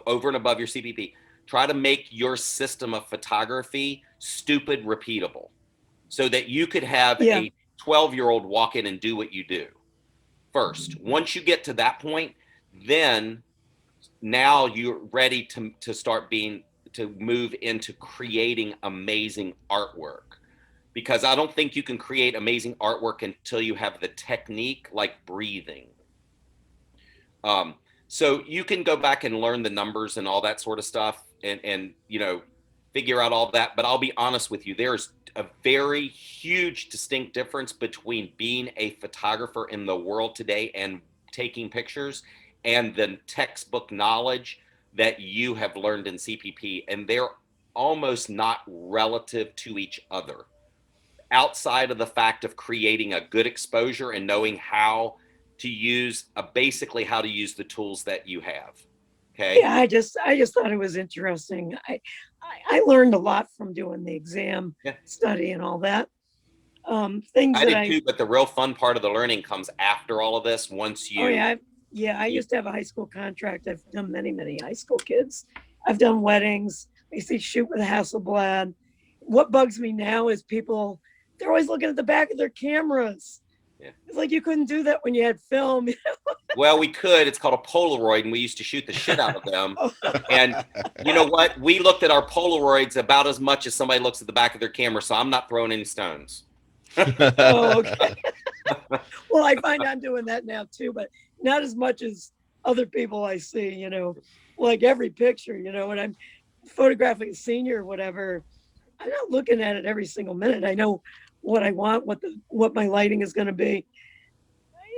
over and above your CPP. Try to make your system of photography stupid repeatable, so that you could have a 12-year-old walk in and do what you do first. Once you get to that point, then now you're ready to move into creating amazing artwork, because I don't think you can create amazing artwork until you have the technique like breathing. So you can go back and learn the numbers and all that sort of stuff and figure out all that. But I'll be honest with you, there's a very huge distinct difference between being a photographer in the world today and taking pictures and the textbook knowledge that you have learned in CPP. And they're almost not relative to each other, outside of the fact of creating a good exposure and knowing how to use basically how to use the tools that you have. Okay. Yeah, I just thought it was interesting. I learned a lot from doing the exam study and all that. Things I did too, but the real fun part of the learning comes after all of this. Once you. Oh yeah, I used to have a high school contract. I've done many high school kids. I've done weddings. I used to shoot with a Hasselblad. what bugs me now is people, they're always looking at the back of their cameras. Yeah. It's like you couldn't do that when you had film. Well, we could. It's called a Polaroid, and we used to shoot the shit out of them. And you know what? We looked at our Polaroids about as much as somebody looks at the back of their camera, so I'm not throwing any stones. Oh, okay. Well, I find I'm doing that now too, but not as much as other people I see, like every picture, when I'm photographing a senior or whatever, I'm not looking at it every single minute. I know what I want, what my lighting is going to be.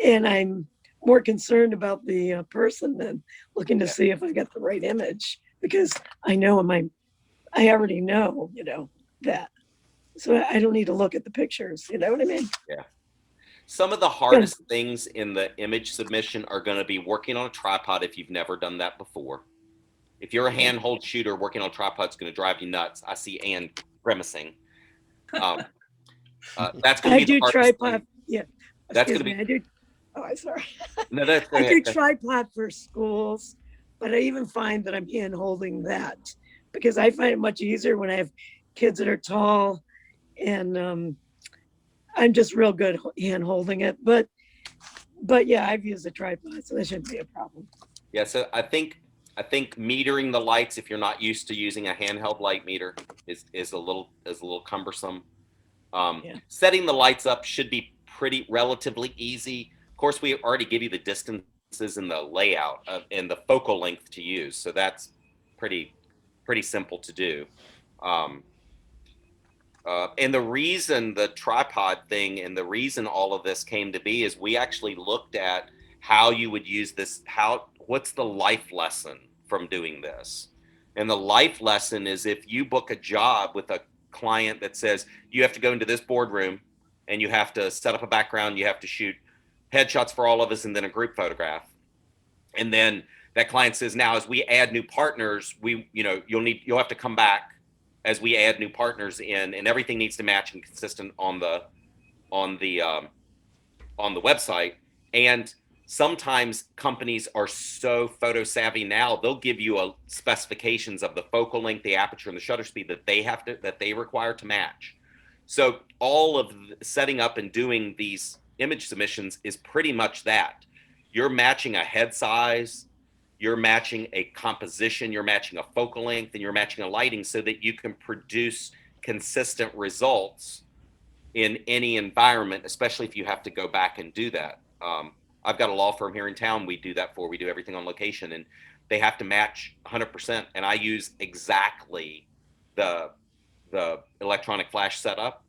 And I'm more concerned about the person than looking to see if I got the right image, because I know I already know, that. So I don't need to look at the pictures. You know what I mean? Yeah. Some of the hardest things in the image submission are going to be working on a tripod if you've never done that before. If you're a handhold shooter, working on a tripod is going to drive you nuts. I see Ann grimacing. That's going to be the hardest tripod. thing. Yeah. That's going to Me, be. I do. Oh, I'm sorry. No, that's go I ahead. do tripod for schools, but I even find that I'm hand holding that because I find it much easier when I have kids that are tall, and I'm just real good hand holding it. But yeah, I've used a tripod, so that shouldn't be a problem. Yeah, so I think metering the lights, if you're not used to using a handheld light meter, is a little cumbersome. Setting the lights up should be relatively easy. Of course, we already give you the distances and the layout and the focal length to use, so that's pretty simple to do. And the reason the tripod thing and the reason all of this came to be is we actually looked at how you would use this, what's the life lesson from doing this? And the life lesson is if you book a job with a client that says you have to go into this boardroom and you have to set up a background, you have to shoot headshots for all of us and then a group photograph. And then that client says, now as we add new partners, you'll have to come back as we add new partners in, and everything needs to match and consistent on the website. And sometimes companies are so photo savvy now, they'll give you specifications of the focal length, the aperture, and the shutter speed that they require to match. So all of setting up and doing these image submissions is pretty much that. You're matching a head size, you're matching a composition, you're matching a focal length, and you're matching a lighting so that you can produce consistent results in any environment, especially if you have to go back and do that. I've got a law firm here in town we do that for. We do everything on location, and they have to match 100%. And I use exactly the electronic flash setup,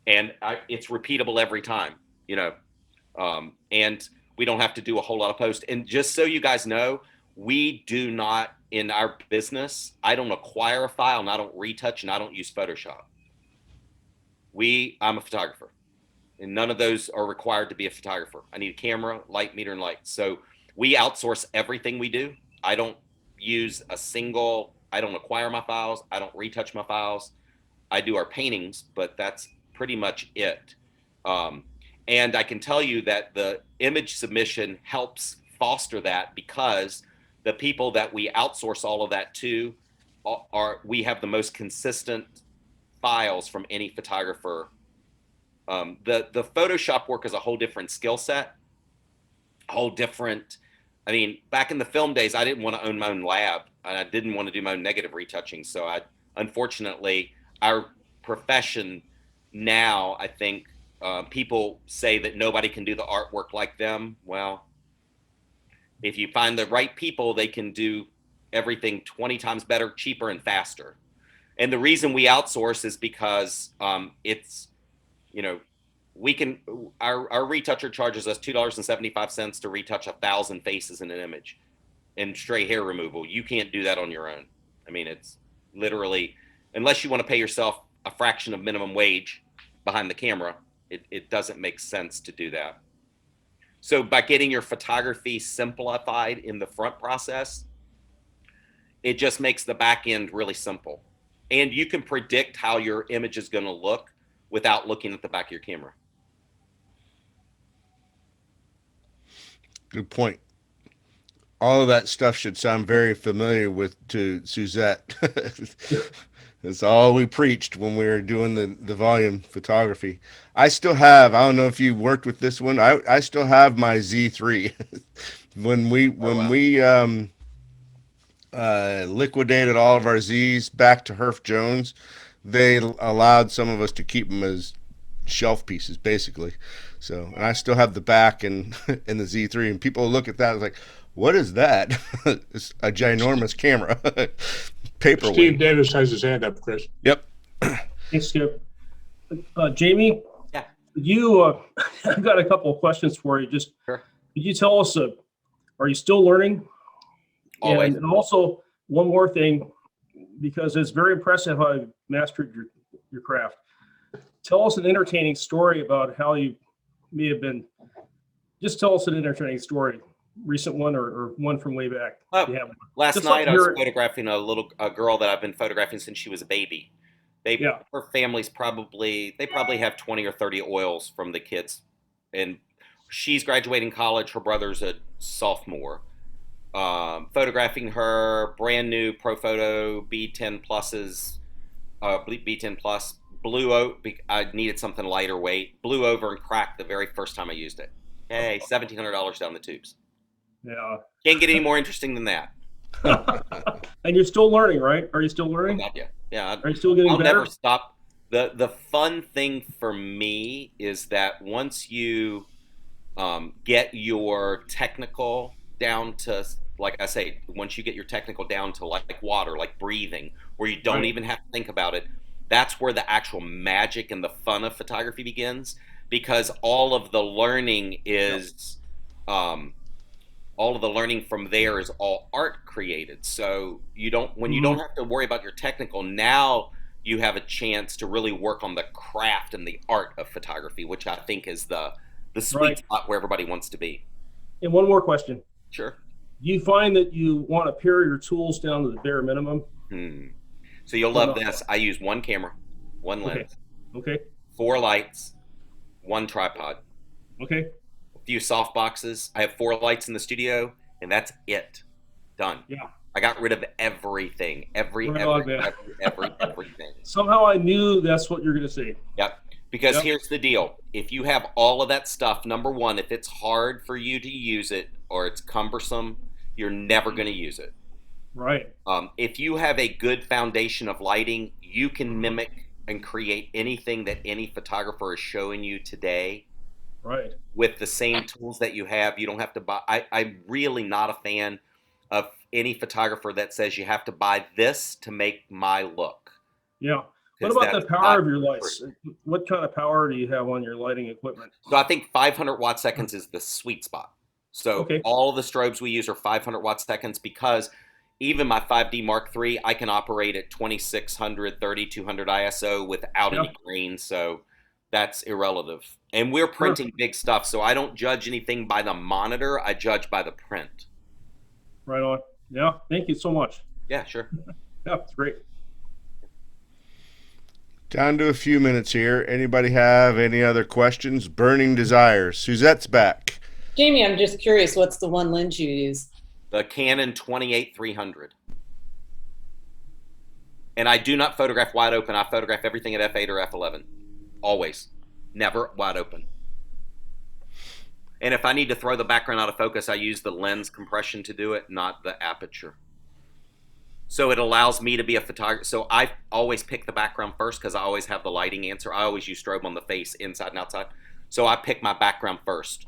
and it's repeatable every time, and we don't have to do a whole lot of post. And just so you guys know, we do not, in our business, I don't acquire a file and I don't retouch and I don't use Photoshop. I'm a photographer, and none of those are required to be a photographer. I need a camera, light meter, and light. So we outsource everything we do. I don't acquire my files. I don't retouch my files. I do our paintings, but that's pretty much it. And I can tell you that the image submission helps foster that, because the people that we outsource all of that to we have the most consistent files from any photographer. The Photoshop work is a whole different skill set, back in the film days, I didn't want to own my own lab, and I didn't want to do my own negative retouching. So unfortunately, our profession now, I think people say that nobody can do the artwork like them. Well, if you find the right people, they can do everything 20 times better, cheaper, and faster. And the reason we outsource is because it's, our retoucher charges us $2.75 to retouch 1,000 faces in an image and stray hair removal. You can't do that on your own. It's literally, unless you want to pay yourself a fraction of minimum wage behind the camera, it doesn't make sense to do that. So by getting your photography simplified in the front process, it just makes the back end really simple. And you can predict how your image is going to look without looking at the back of your camera. Good point. All of that stuff should sound very familiar to Suzette. That's all we preached when we were doing the volume photography. I still have, I don't know if you worked with this one. I still have my Z3. when we Oh, when wow. we liquidated all of our Z's back to Herf Jones, they allowed some of us to keep them as shelf pieces, basically. So, and I still have the back and and the Z3, and people look at that and like, what is that? It's a ginormous camera, Steve paperweight. Davis has his hand up, Chris. Yep. Thanks, Skip. Jamie, Yeah. I've got a couple of questions for you. Just Sure. could you tell us, are you still learning? Always. And also one more thing, because it's very impressive how you mastered your craft. Tell us an entertaining story about how you may have been. Just tell us an entertaining story, recent one or one from way back. Oh, if you have one. last Just night I was hear it. photographing a girl that I've been photographing since she was a baby. Yeah. Her family's probably have 20 or 30 oils from the kids, and she's graduating college. Her brother's a sophomore. Photographing her brand new Profoto B10 pluses, B10 plus I needed something lighter weight. Blew over and cracked the very first time I used it. Hey, $1,700 down the tubes. Yeah. Can't get any more interesting than that. And you're still learning, right? Are you still learning? Not yet. Yeah. Are you still getting I'll better? never stop. The fun thing for me is that once you get your technical down to, like I say, once you get your technical down to like water, like breathing, where you don't Right. even have to think about it, that's where the actual magic and the fun of photography begins, because all of the learning is all of the learning from there is all art created. So you don't, when you don't have to worry about your technical, now you have a chance to really work on the craft and the art of photography, which I think is the sweet Right. spot where everybody wants to be. And one more question. Sure. Do you find that you want to pare your tools down to the bare minimum? So you'll love this. I use one camera, one lens, Okay. 4 lights, 1 tripod, Okay. a few soft boxes. I have 4 lights in the studio, and that's it. Done. Yeah. I got rid of everything, everything. Somehow I knew that's what you're going to say. Yep. Because Yep. here's the deal. If you have all of that stuff, number one, if it's hard for you to use it or it's cumbersome, you're never going to use it. Right. If you have a good foundation of lighting, you can mimic and create anything that any photographer is showing you today. Right. With the same tools that you have. You don't have to buy. I'm really not a fan of any photographer that says you have to buy this to make my look. Yeah. What about the power of your lights? What kind of power do you have on your lighting equipment? So I think 500 watt seconds is the sweet spot. So Okay. all the strobes we use are 500 watt seconds, because even my 5D Mark III, I can operate at 2600, 3200 ISO without any grain. So that's irrelevant. And we're printing big stuff, so I don't judge anything by the monitor. I judge by the print. Right on. Yeah. Thank you so much. Yeah, sure. Yeah, it's great. Down to a few minutes here. Anybody have any other questions? Burning desires. Suzette's back. Jamie, I'm just curious, what's the one lens you use? The Canon 28-300. And I do not photograph wide open. I photograph everything at f8 or f11. Always. Never wide open. And if I need to throw the background out of focus, I use the lens compression to do it, not the aperture. So it allows me to be a photographer. So I always pick the background first because I always have the lighting answer. I always use strobe on the face, inside and outside. So I pick my background first.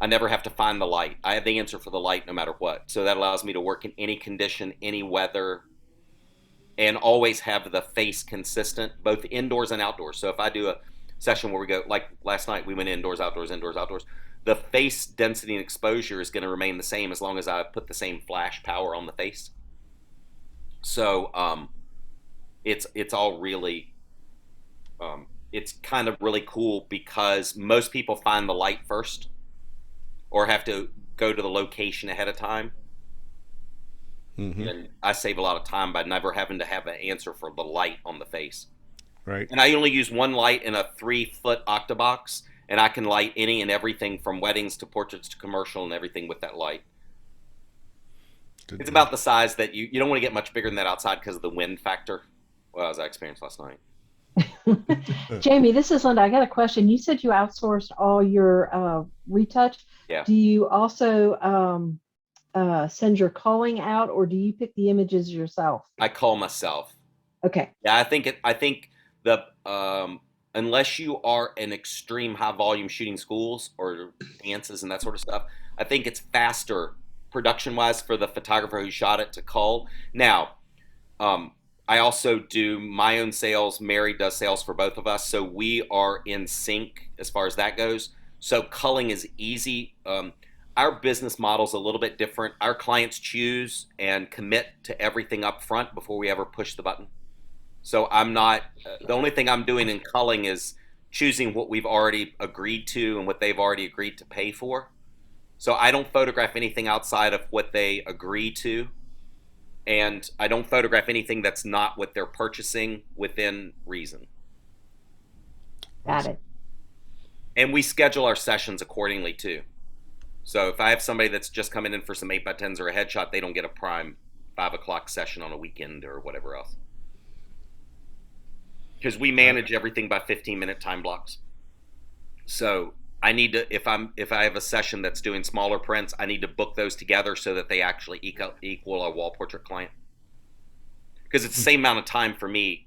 I never have to find the light. I have the answer for the light no matter what. So that allows me to work in any condition, any weather, and always have the face consistent, both indoors and outdoors. So if I do a session where we go, like last night, we went indoors, outdoors, indoors, outdoors, the face density and exposure is going to remain the same as long as I put the same flash power on the face. So it's all really, it's kind of really cool because most people find the light first or have to go to the location ahead of time. And I save a lot of time by never having to have an answer for the light on the face. Right. And I only use one light in a 3-foot octobox, and I can light any and everything from weddings to portraits to commercial and everything with that light. It's about the size that you don't want to get much bigger than that outside because of the wind factor. Well, as I experienced last night. Jamie, this is Linda. I got a question. You said you outsourced all your retouch. Yeah. Do you also send your culling out, or do you pick the images yourself? I call myself. Okay. Yeah, I think the unless you are an extreme high volume shooting schools or dances and that sort of stuff, I think it's faster production wise for the photographer who shot it to cull. Now, I also do my own sales. Mary does sales for both of us, so we are in sync as far as that goes. So culling is easy. Our business model's a little bit different. Our clients choose and commit to everything up front before we ever push the button. So I'm not, the only thing I'm doing in culling is choosing what we've already agreed to and what they've already agreed to pay for. So I don't photograph anything outside of what they agree to. And I don't photograph anything that's not what they're purchasing within reason. Got it. And we schedule our sessions accordingly too. So if I have somebody that's just coming in for some 8x10s or a headshot, they don't get a prime 5 o'clock session on a weekend or whatever else. Because we manage everything by 15-minute time blocks. So I need to, if I have a session that's doing smaller prints, I need to book those together so that they actually equal a wall portrait client. Because it's the same amount of time for me,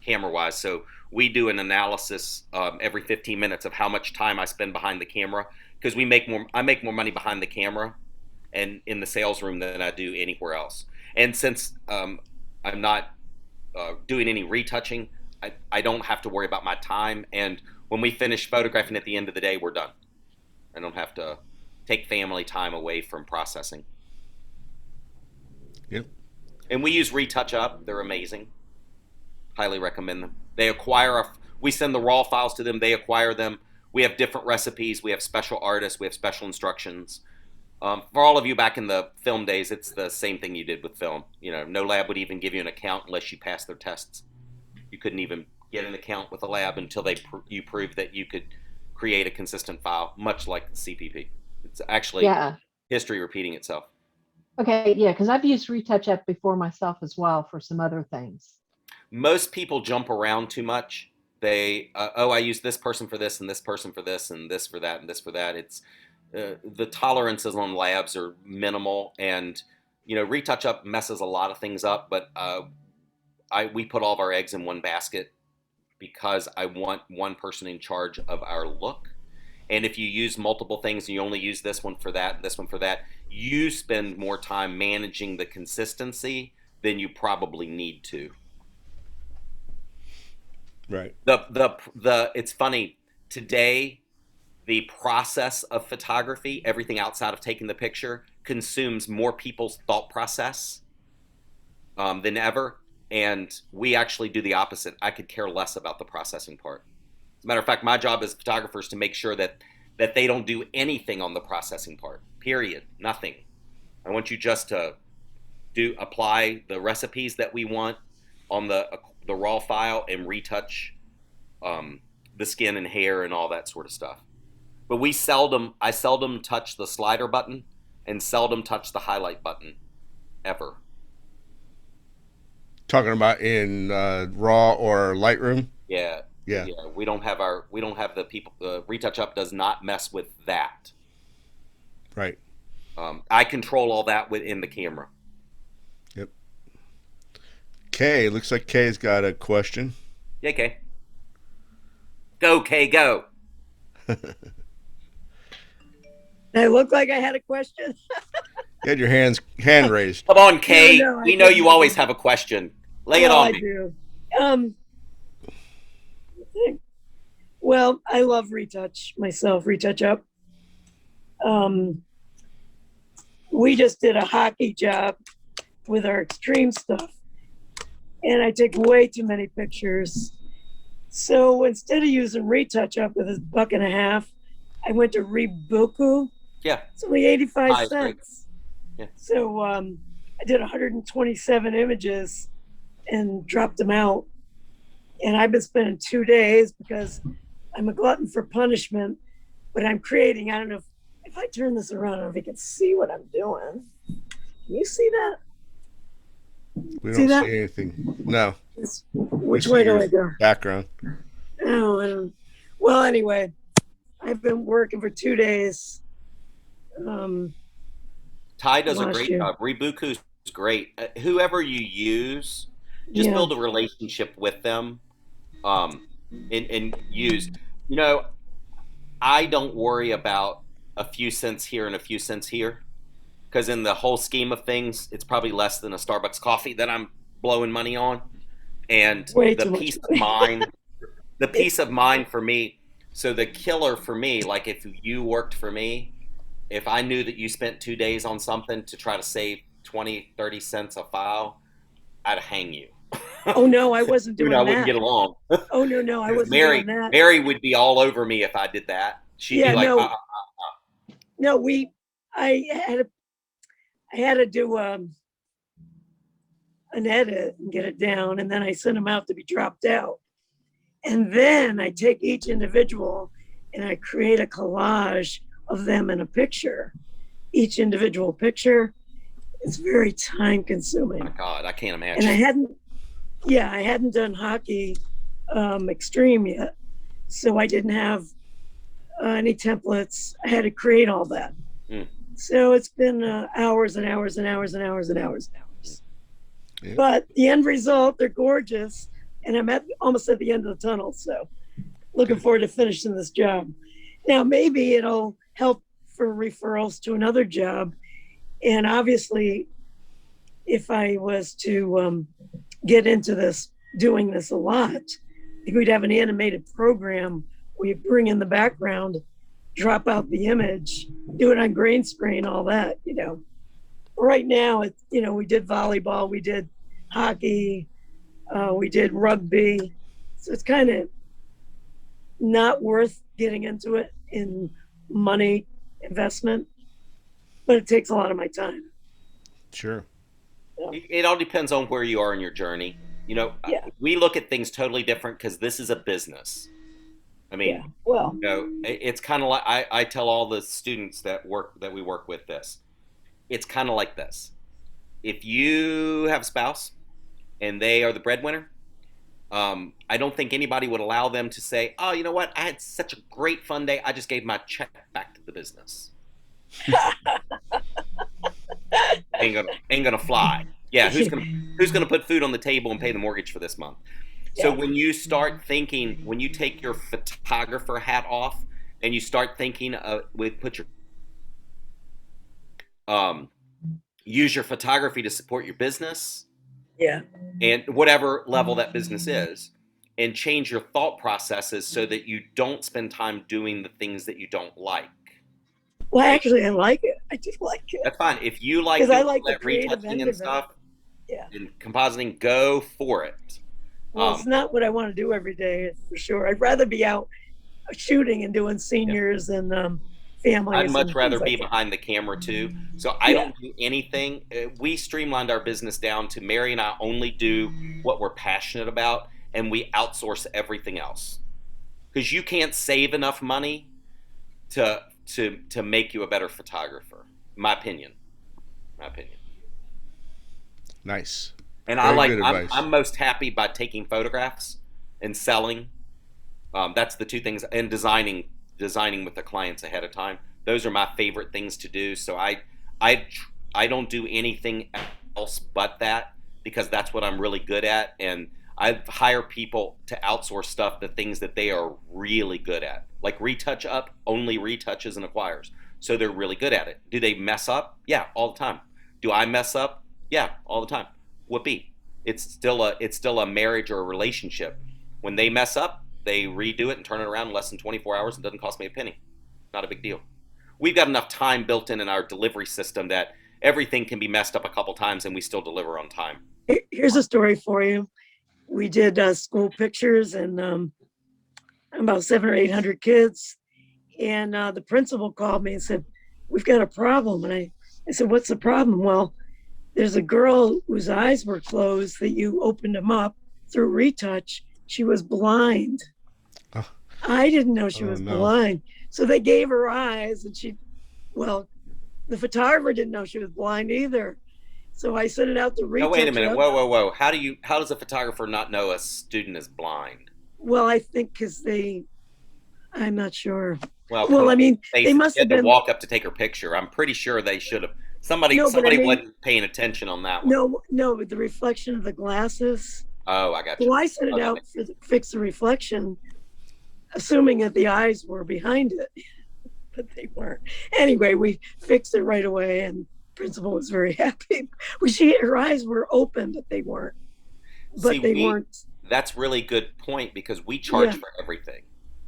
camera-wise. So we do an analysis every 15 minutes of how much time I spend behind the camera. Because I make more money behind the camera and in the sales room than I do anywhere else. And since I'm not doing any retouching, I don't have to worry about my time. And when we finish photographing at the end of the day, we're done. I don't have to take family time away from processing. Yep. And we use Retouch Up. They're amazing. Highly recommend them. We send the raw files to them. They acquire them. We have different recipes. We have special artists. We have special instructions. For all of you back in the film days, it's the same thing you did with film. You know, no lab would even give you an account unless you passed their tests. You couldn't even get an account with a lab until you proved that you could create a consistent file, much like the CPP. It's actually history repeating itself. Okay, yeah, because I've used Retouch Up before myself as well for some other things. Most people jump around too much. They, I use this person for this and this person for this and this for that and this for that. It's the tolerances on labs are minimal, and Retouch Up messes a lot of things up. But we put all of our eggs in one basket because I want one person in charge of our look. And if you use multiple things and you only use this one for that, this one for that, you spend more time managing the consistency than you probably need to. Right. It's funny today. The process of photography, everything outside of taking the picture, consumes more people's thought process than ever. And we actually do the opposite. I could care less about the processing part. As a matter of fact, my job as photographers to make sure that they don't do anything on the processing part. Period. Nothing. I want you just to apply the recipes that we want on the raw file and retouch the skin and hair and all that sort of stuff. But I seldom touch the slider button and seldom touch the highlight button, ever. Talking about in RAW or Lightroom? Yeah. We don't have the people. Retouch Up does not mess with that. Right. I control all that within the camera. Yep. Kay, looks like Kay's got a question. Yeah, Kay. Go, Kay, go. I look like I had a question. You had your hand raised. Come on, Kay. No, we know you always have a question. Lay it on me. I do. Well, I love Retouch myself, Retouch Up. We just did a hockey job with our extreme stuff, and I took way too many pictures. So instead of using Retouch Up with $1.50, I went to Reboku. Yeah. It's only 85 great. cents. Yeah. So I did 127 images and dropped them out. And I've been spending 2 days because I'm a glutton for punishment, but I'm creating, I don't know if I turn this around, I don't know if you can see what I'm doing. Can you see that? We don't see anything. No. We Which see way do your I go? background. Oh, I don't. Well, anyway, I've been working for 2 days. Ty does a Last great year. job. Rebuku's great. Whoever you use, just Yeah. build a relationship with them. And use. You know, I don't worry about a few cents here and a few cents here, because in the whole scheme of things, it's probably less than a Starbucks coffee that I'm blowing money on. And Way the too much peace of money. mind, the peace of mind for me. So the killer for me, like if you worked for me, if I knew that you spent 2 days on something to try to save 20, 30 cents a file, I'd hang you. Oh no, I wasn't You and I doing wouldn't that. get along. Oh no, I wasn't Mary, doing that. Mary would be all over me if I did that. She'd be Yeah, like, no, no, I had to do an edit and get it down, and then I sent them out to be dropped out. And then I take each individual and I create a collage of them in a picture. Each individual picture. It's very time consuming. oh my God, I can't imagine. And I hadn't done hockey extreme yet. So I didn't have any templates. I had to create all that. Mm. So it's been hours and hours and hours and hours and hours and hours. Yeah. But the end result, they're gorgeous. And I'm almost at the end of the tunnel. So looking forward to finishing this job. Now, maybe it'll help for referrals to another job. And obviously, if I was to get into this, doing this a lot, we'd have an animated program where you bring in the background, drop out the image, do it on green screen, all that, you know. Right now, it's, you know, we did volleyball, we did hockey, we did rugby. So it's kind of not worth getting into it in money investment, but it takes a lot of my time. Sure. It all depends on where you are in your journey. You know, Yeah. we look at things totally different because this is a business. I mean, Yeah. Well, you know, it's kind of like I tell all the students that we work with this. It's kind of like this. If you have a spouse and they are the breadwinner, I don't think anybody would allow them to say, "Oh, you know what? I had such a great fun day. I just gave my check back to the business." ain't gonna fly. Yeah, who's gonna put food on the table and pay the mortgage for this month? So Yeah. when you start thinking, when you take your photographer hat off and you start thinking put your use your photography to support your business yeah. and whatever level that business is, and change your thought processes so that you don't spend time doing the things that you don't like. Well, actually, I like it. I do like it. That's fine. If you like Because I doing like all the that creative retouching end and of it. stuff Yeah. and compositing, go for it. Well, it's not what I want to do every day, for sure. I'd rather be out shooting and doing seniors and families. I'd much and rather things be like that. behind the camera too. So I Yeah. don't do anything. We streamlined our business down to Mary and I only do what we're passionate about, and we outsource everything else. Because you can't save enough money to make you a better photographer. My opinion. My opinion. Nice. And Very good advice. I'm most happy by taking photographs and selling. That's the two things, and designing with the clients ahead of time. Those are my favorite things to do. So I don't do anything else but that, because that's what I'm really good at. And I hire people to outsource stuff, the things that they are really good at, like retouch up, only retouches and acquires. So they're really good at it. Do they mess up? Yeah, all the time. Do I mess up? Yeah, all the time. Whoopee. It's still a marriage or a relationship. When they mess up, they redo it and turn it around in less than 24 hours. It doesn't cost me a penny. Not a big deal. We've got enough time built in our delivery system that everything can be messed up a couple times and we still deliver on time. Here's a story for you. We did school pictures and about 700 or 800 kids. And the principal called me and said, "We've got a problem." And I said, "What's the problem?" "Well, there's a girl whose eyes were closed that you opened them up through retouch. She was blind." Oh. I didn't know she was no. blind. So they gave her eyes and the photographer didn't know she was blind either. So I sent it out to No, wait a minute. retouch. Whoa. How does a photographer not know a student is blind? Well, I think because I'm not sure. Well, Well, I mean, they must have to been. walk up to take her picture. I'm pretty sure they should have. Somebody No, but I mean, wasn't paying attention on that one. No, with the reflection of the glasses. Oh, I got you. So I sent it out to fix the reflection, assuming that the eyes were behind it, but they weren't. Anyway, we fixed it right away, and principal was very happy. Her eyes were open, but they weren't. But they weren't. That's really good point because we charge for everything.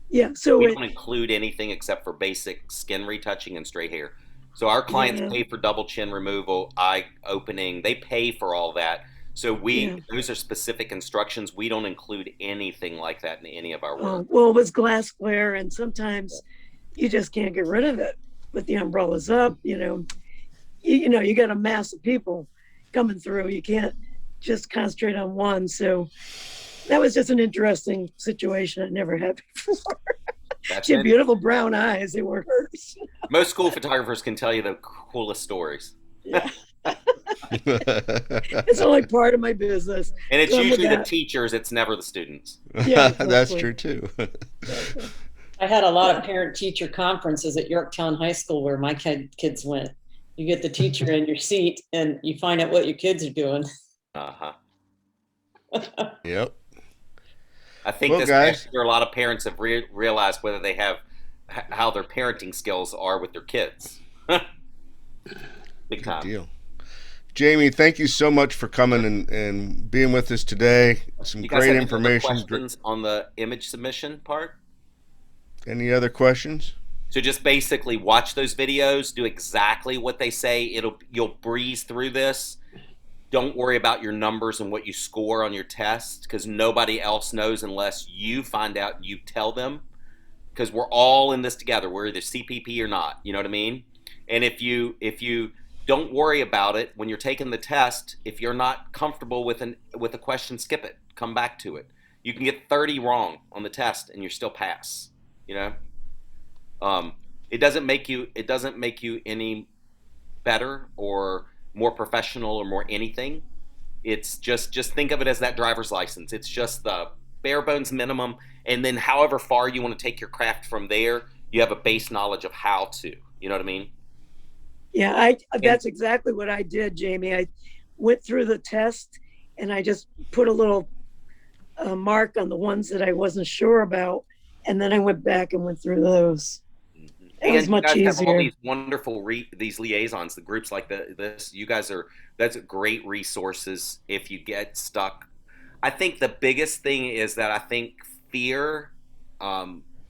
Yeah, so we don't include anything except for basic skin retouching and straight hair. So our clients pay for double chin removal, eye opening. They pay for all that. So those are specific instructions. We don't include anything like that in any of our work. Well, it was glass glare, and sometimes you just can't get rid of it with the umbrellas up. You got a mass of people coming through. You can't just concentrate on one. So that was just an interesting situation I never had before. She had beautiful brown eyes. They were hers. Most school photographers can tell you the coolest stories. Yeah. It's only part of my business. And it's usually the teachers. It's never the students. Yeah, exactly. That's true too. I had a lot of parent-teacher conferences at Yorktown High School where my kids went. You get the teacher in your seat and you find out what your kids are doing. Yep. I think this past year, a lot of parents have realized whether they have how their parenting skills are with their kids. Big time. Good deal. Jamie, thank you so much for coming and being with us today. Some great information. Questions on the image submission part? Any other questions? So just basically watch those videos, do exactly what they say. You'll breeze through this. Don't worry about your numbers and what you score on your test because nobody else knows unless you find out and you tell them because we're all in this together. We're either CPP or not. You know what I mean? And if you don't worry about it when you're taking the test, if you're not comfortable with a question, skip it. Come back to it. You can get 30 wrong on the test and you're still pass. You know? It doesn't make you any better or more professional or more anything. It's just think of it as that driver's license. It's just the bare bones minimum, and then however far you want to take your craft from there, you have a base knowledge of how to. You know what I mean? Yeah, that's exactly what I did, Jamie. I went through the test and I just put a little mark on the ones that I wasn't sure about, and then I went back and went through those. It was much easier. Have all these wonderful these liaisons, the groups like this. You guys that's great resources if you get stuck. I think the biggest thing is that I think fear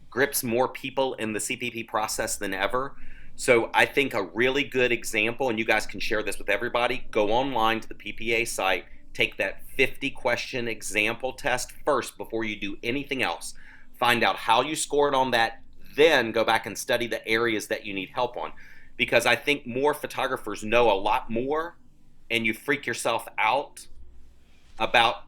grips more people in the CPP process than ever. So I think a really good example, and you guys can share this with everybody, go online to the PPA site, take that 50-question example test first before you do anything else. Find out how you scored on that, then go back and study the areas that you need help on. Because I think more photographers know a lot more, and you freak yourself out about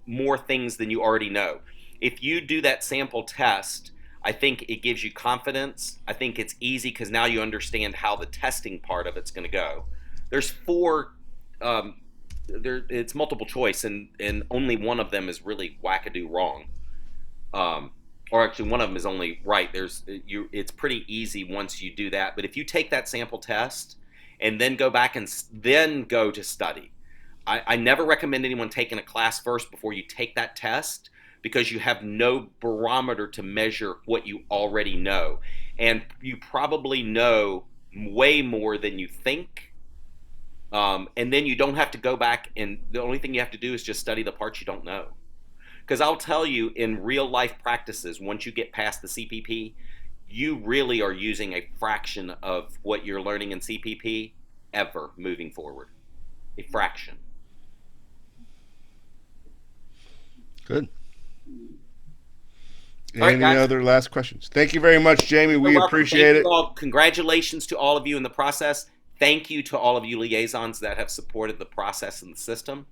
more things than you already know. If you do that sample test, I think it gives you confidence. I think it's easy because now you understand how the testing part of it's going to go. There's it's multiple choice, and only one of them is really wackadoo wrong. Or actually one of them is only right. It's pretty easy once you do that. But if you take that sample test and then go back and then go to study, I never recommend anyone taking a class first before you take that test because you have no barometer to measure what you already know. And you probably know way more than you think. And then you don't have to go back, and the only thing you have to do is just study the parts you don't know. Because I'll tell you, in real life practices, once you get past the CPP, you really are using a fraction of what you're learning in CPP ever moving forward. A fraction. Good. Right, Any other last questions? Thank you very much, Jamie. We appreciate it. Congratulations to all of you in the process. Thank you to all of you liaisons that have supported the process and the system.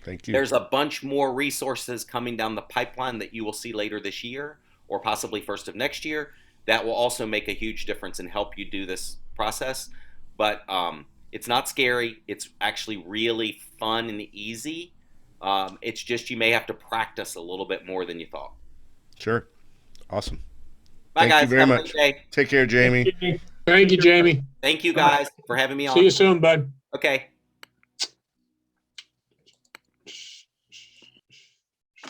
Thank you. There's a bunch more resources coming down the pipeline that you will see later this year or possibly first of next year that will also make a huge difference and help you do this process. But It's not scary. It's actually really fun and easy. It's just you may have to practice a little bit more than you thought. Sure. Awesome. Bye, Thank guys. you very Have a much. great day. Take care, Jamie. Thank you, Jamie. Thank you, guys, for having me on. See you soon, bud. Okay.